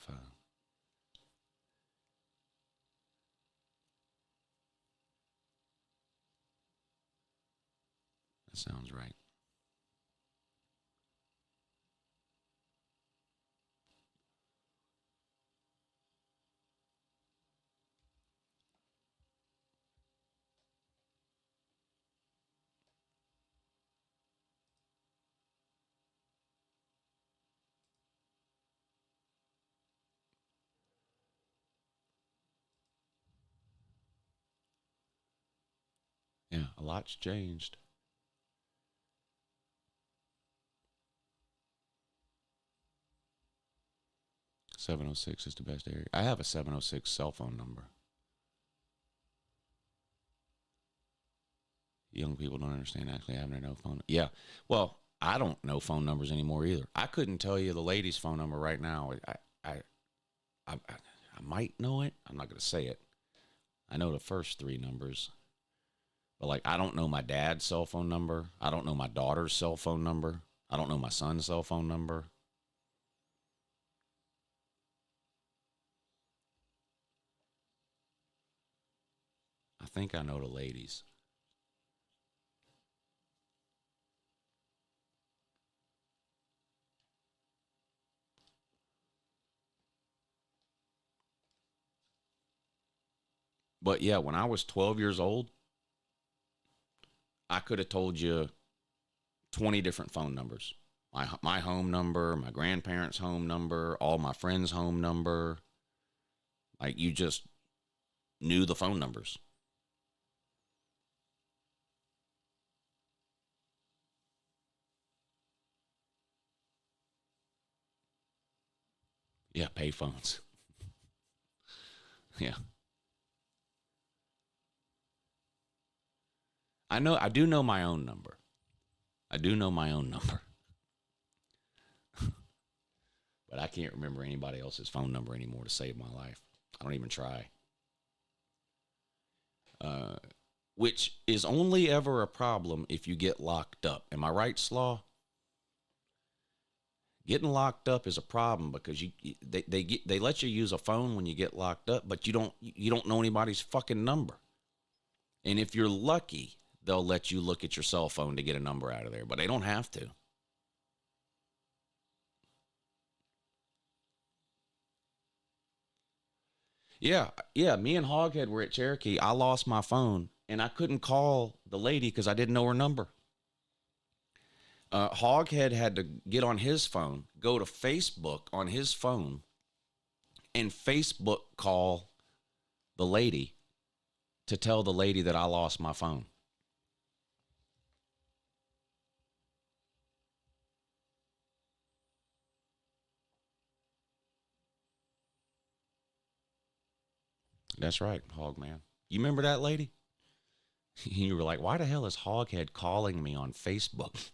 That sounds right. Yeah, a lot's changed. 706 is the best area. I have a 706 cell phone number. Young people don't understand actually having a no phone. Yeah, well, I don't know phone numbers anymore either. I couldn't tell you the lady's phone number right now. I might know it. I'm not going to say it. I know the first three numbers. But, like, I don't know my dad's cell phone number. I don't know my daughter's cell phone number. I don't know my son's cell phone number. I think I know the ladies. But, yeah, when I was 12 years old, I could have told you 20 different phone numbers. My home number, my grandparents' home number, all my friends' home number. Like, you just knew the phone numbers. Yeah, pay phones. Yeah. I do know my own number. I do know my own number. But I can't remember anybody else's phone number anymore to save my life. I don't even try. Which is only ever a problem if you get locked up. Am I right, Slaw? Getting locked up is a problem because they let you use a phone when you get locked up, but you don't know anybody's fucking number. And if you're lucky, they'll let you look at your cell phone to get a number out of there, but they don't have to. Yeah, me and Hoghead were at Cherokee. I lost my phone, and I couldn't call the lady because I didn't know her number. Hoghead had to get on his phone, go to Facebook on his phone, and Facebook call the lady to tell the lady that I lost my phone. That's right, Hog Man. You remember that lady? You were like, why the hell is Hoghead calling me on Facebook?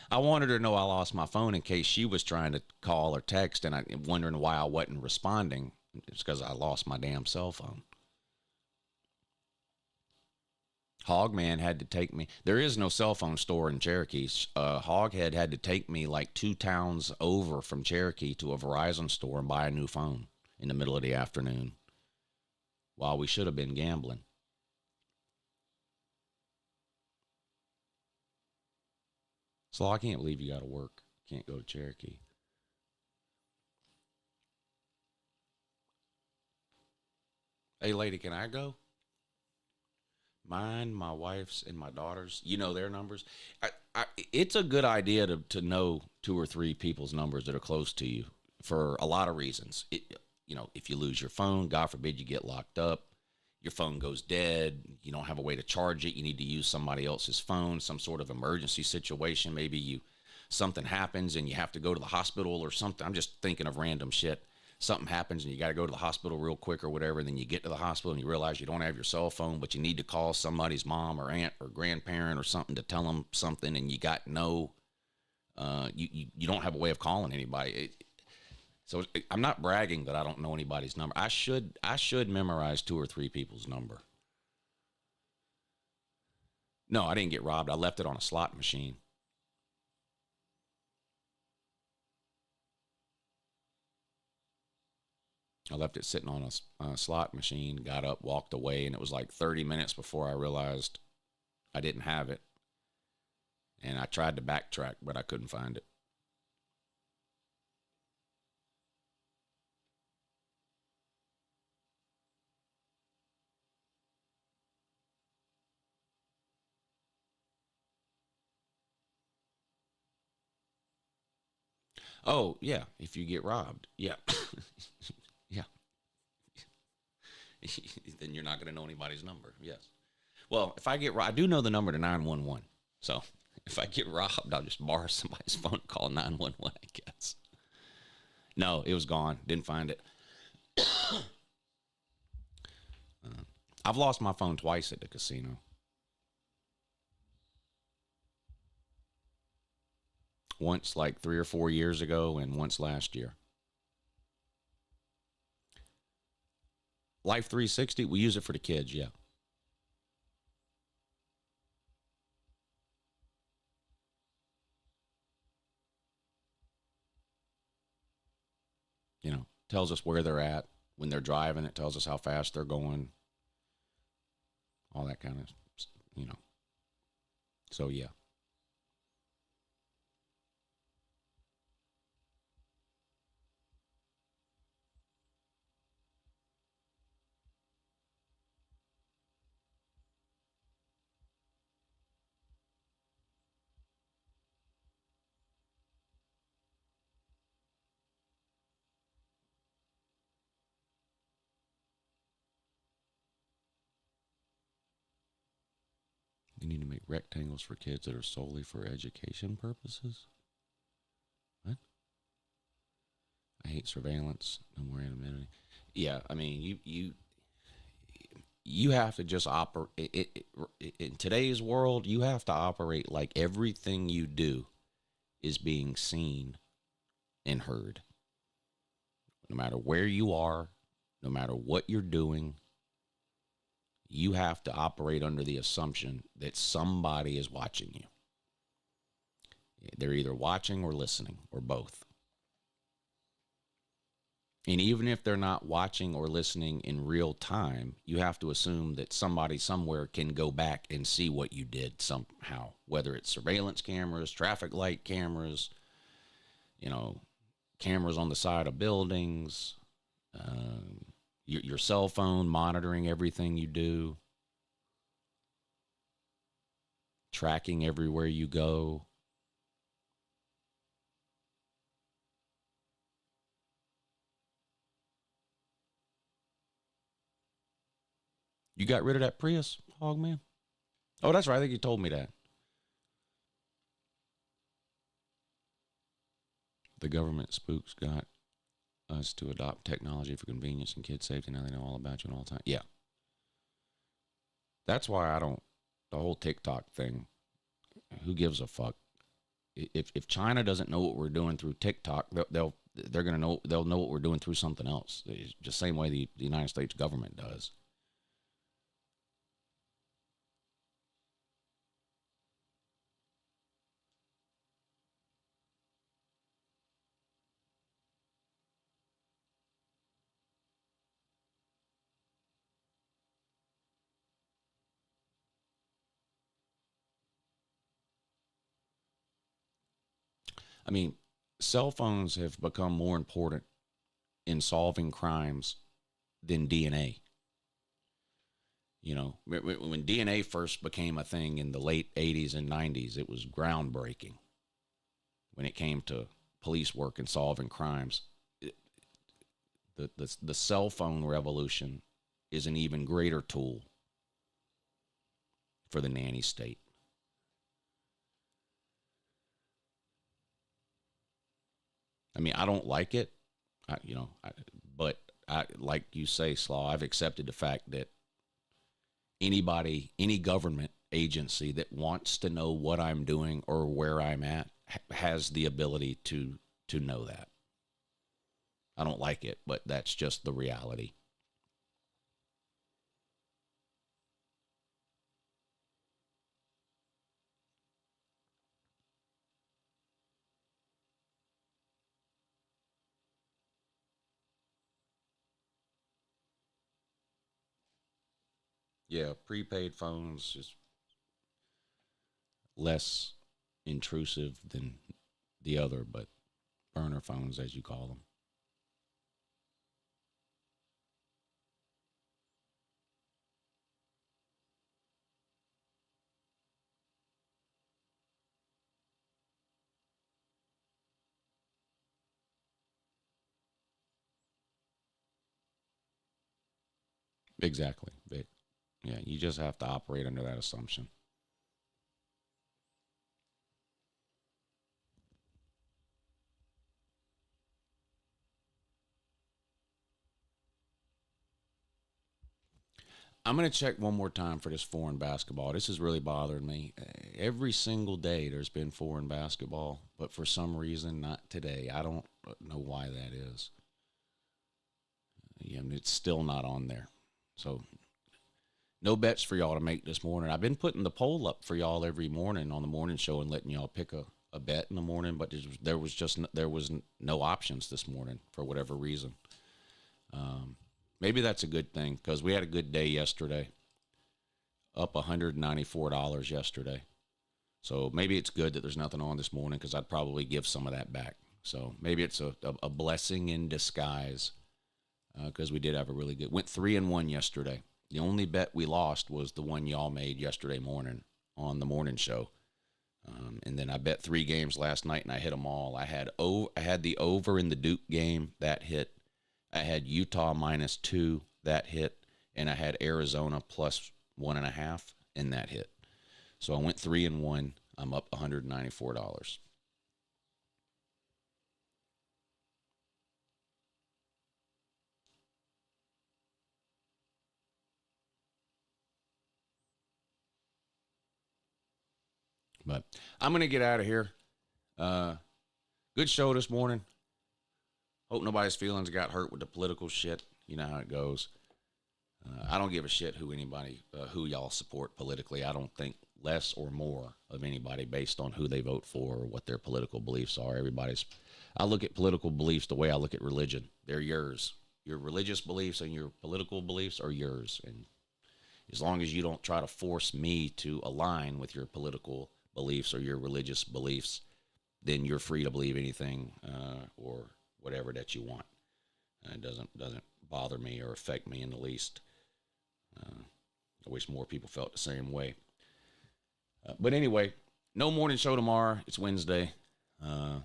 I wanted her to know I lost my phone in case she was trying to call or text and wondering why I wasn't responding. It's because I lost my damn cell phone. Hogman had to take me. There is no cell phone store in Cherokee. Hoghead had to take me like 2 towns over from Cherokee to a Verizon store and buy a new phone in the middle of the afternoon while we should have been gambling. So I can't believe you got to work. Can't go to Cherokee. Hey, lady, can I go? Mine, my wife's, and my daughter's. You know their numbers. It's a good idea to know 2 or 3 people's numbers that are close to you for a lot of reasons. If you lose your phone, God forbid you get locked up, your phone goes dead, you don't have a way to charge it, you need to use somebody else's phone, some sort of emergency situation. Maybe something happens and you have to go to the hospital or something. I'm just thinking of random shit. Something happens and you got to go to the hospital real quick or whatever, and then you get to the hospital and you realize you don't have your cell phone, but you need to call somebody's mom or aunt or grandparent or something to tell them something, and you got you don't have a way of calling anybody. So I'm not bragging that I don't know anybody's number. I should memorize 2 or 3 people's number. No, I didn't get robbed. I left it on a slot machine. I left it sitting on a slot machine, got up, walked away, and it was like 30 minutes before I realized I didn't have it. And I tried to backtrack, but I couldn't find it. Oh, yeah, if you get robbed. Yeah. Yeah. Then you're not going to know anybody's number. Yes. Well, if I get robbed, I do know the number to 911. So if I get robbed, I'll just borrow somebody's phone and call 911, I guess. No, it was gone. Didn't find it. I've lost my phone twice at the casino. Once like 3 or 4 years ago and once last year. Life 360, we use it for the kids, yeah. Tells us where they're at when they're driving. It tells us how fast they're going. All that kind of, So, yeah. You need to make rectangles for kids that are solely for education purposes? What? I hate surveillance. No more anonymity. Yeah, I mean, you have to just operate. In today's world, you have to operate like everything you do is being seen and heard. No matter where you are, no matter what you're doing, you have to operate under the assumption that somebody is watching you. They're either watching or listening, or both. And even if they're not watching or listening in real time, you have to assume that somebody somewhere can go back and see what you did somehow, whether it's surveillance cameras, traffic light cameras, cameras on the side of buildings, your cell phone monitoring everything you do, tracking everywhere you go. You got rid of that Prius, Hogman? Oh, that's right. I think you told me that. The government spooks got us to adopt technology for convenience and kid safety. Now they know all about you and all the time. Yeah. That's why the whole TikTok thing, who gives a fuck? If China doesn't know what we're doing through TikTok, they'll know what we're doing through something else. It's just the same way the United States government does. I mean, cell phones have become more important in solving crimes than DNA. You know, when DNA first became a thing in the late 80s and 90s, it was groundbreaking when it came to police work and solving crimes. The cell phone revolution is an even greater tool for the nanny state. I mean, I don't like it, but like you say, Slaw, I've accepted the fact that anybody, any government agency that wants to know what I'm doing or where I'm at has the ability to know that. I don't like it, but that's just the reality. Yeah, prepaid phones is less intrusive than the other, but burner phones, as you call them. Exactly, Vic. Yeah, you just have to operate under that assumption. I'm going to check one more time for this foreign basketball. This is really bothering me. Every single day there's been foreign basketball, but for some reason, not today. I don't know why that is. Yeah, it's still not on there. So no bets for y'all to make this morning. I've been putting the poll up for y'all every morning on the morning show and letting y'all pick a bet in the morning, but there was no options this morning for whatever reason. Maybe that's a good thing because we had a good day yesterday, up $194 yesterday. So maybe it's good that there's nothing on this morning because I'd probably give some of that back. So maybe it's a blessing in disguise because we did have a really good, went 3-1 yesterday. The only bet we lost was the one y'all made yesterday morning on the morning show. And then I bet 3 games last night and I hit them all. I had the over in the Duke game that hit. I had Utah -2 that hit, and I had Arizona +1.5 and that hit. So I went 3-1. I'm up $194. But I'm going to get out of here. Good show this morning. Hope nobody's feelings got hurt with the political shit. You know how it goes. I don't give a shit who y'all support politically. I don't think less or more of anybody based on who they vote for or what their political beliefs are. I look at political beliefs the way I look at religion. They're yours. Your religious beliefs and your political beliefs are yours. And as long as you don't try to force me to align with your political beliefs or your religious beliefs, then you're free to believe anything or whatever that you want. It doesn't bother me or affect me in the least. I wish more people felt the same way. But anyway, no morning show tomorrow. It's Wednesday. So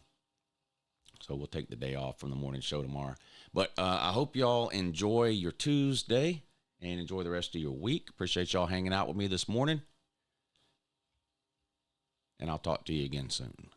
we'll take the day off from the morning show tomorrow. But I hope y'all enjoy your Tuesday and enjoy the rest of your week. Appreciate y'all hanging out with me this morning. And I'll talk to you again soon.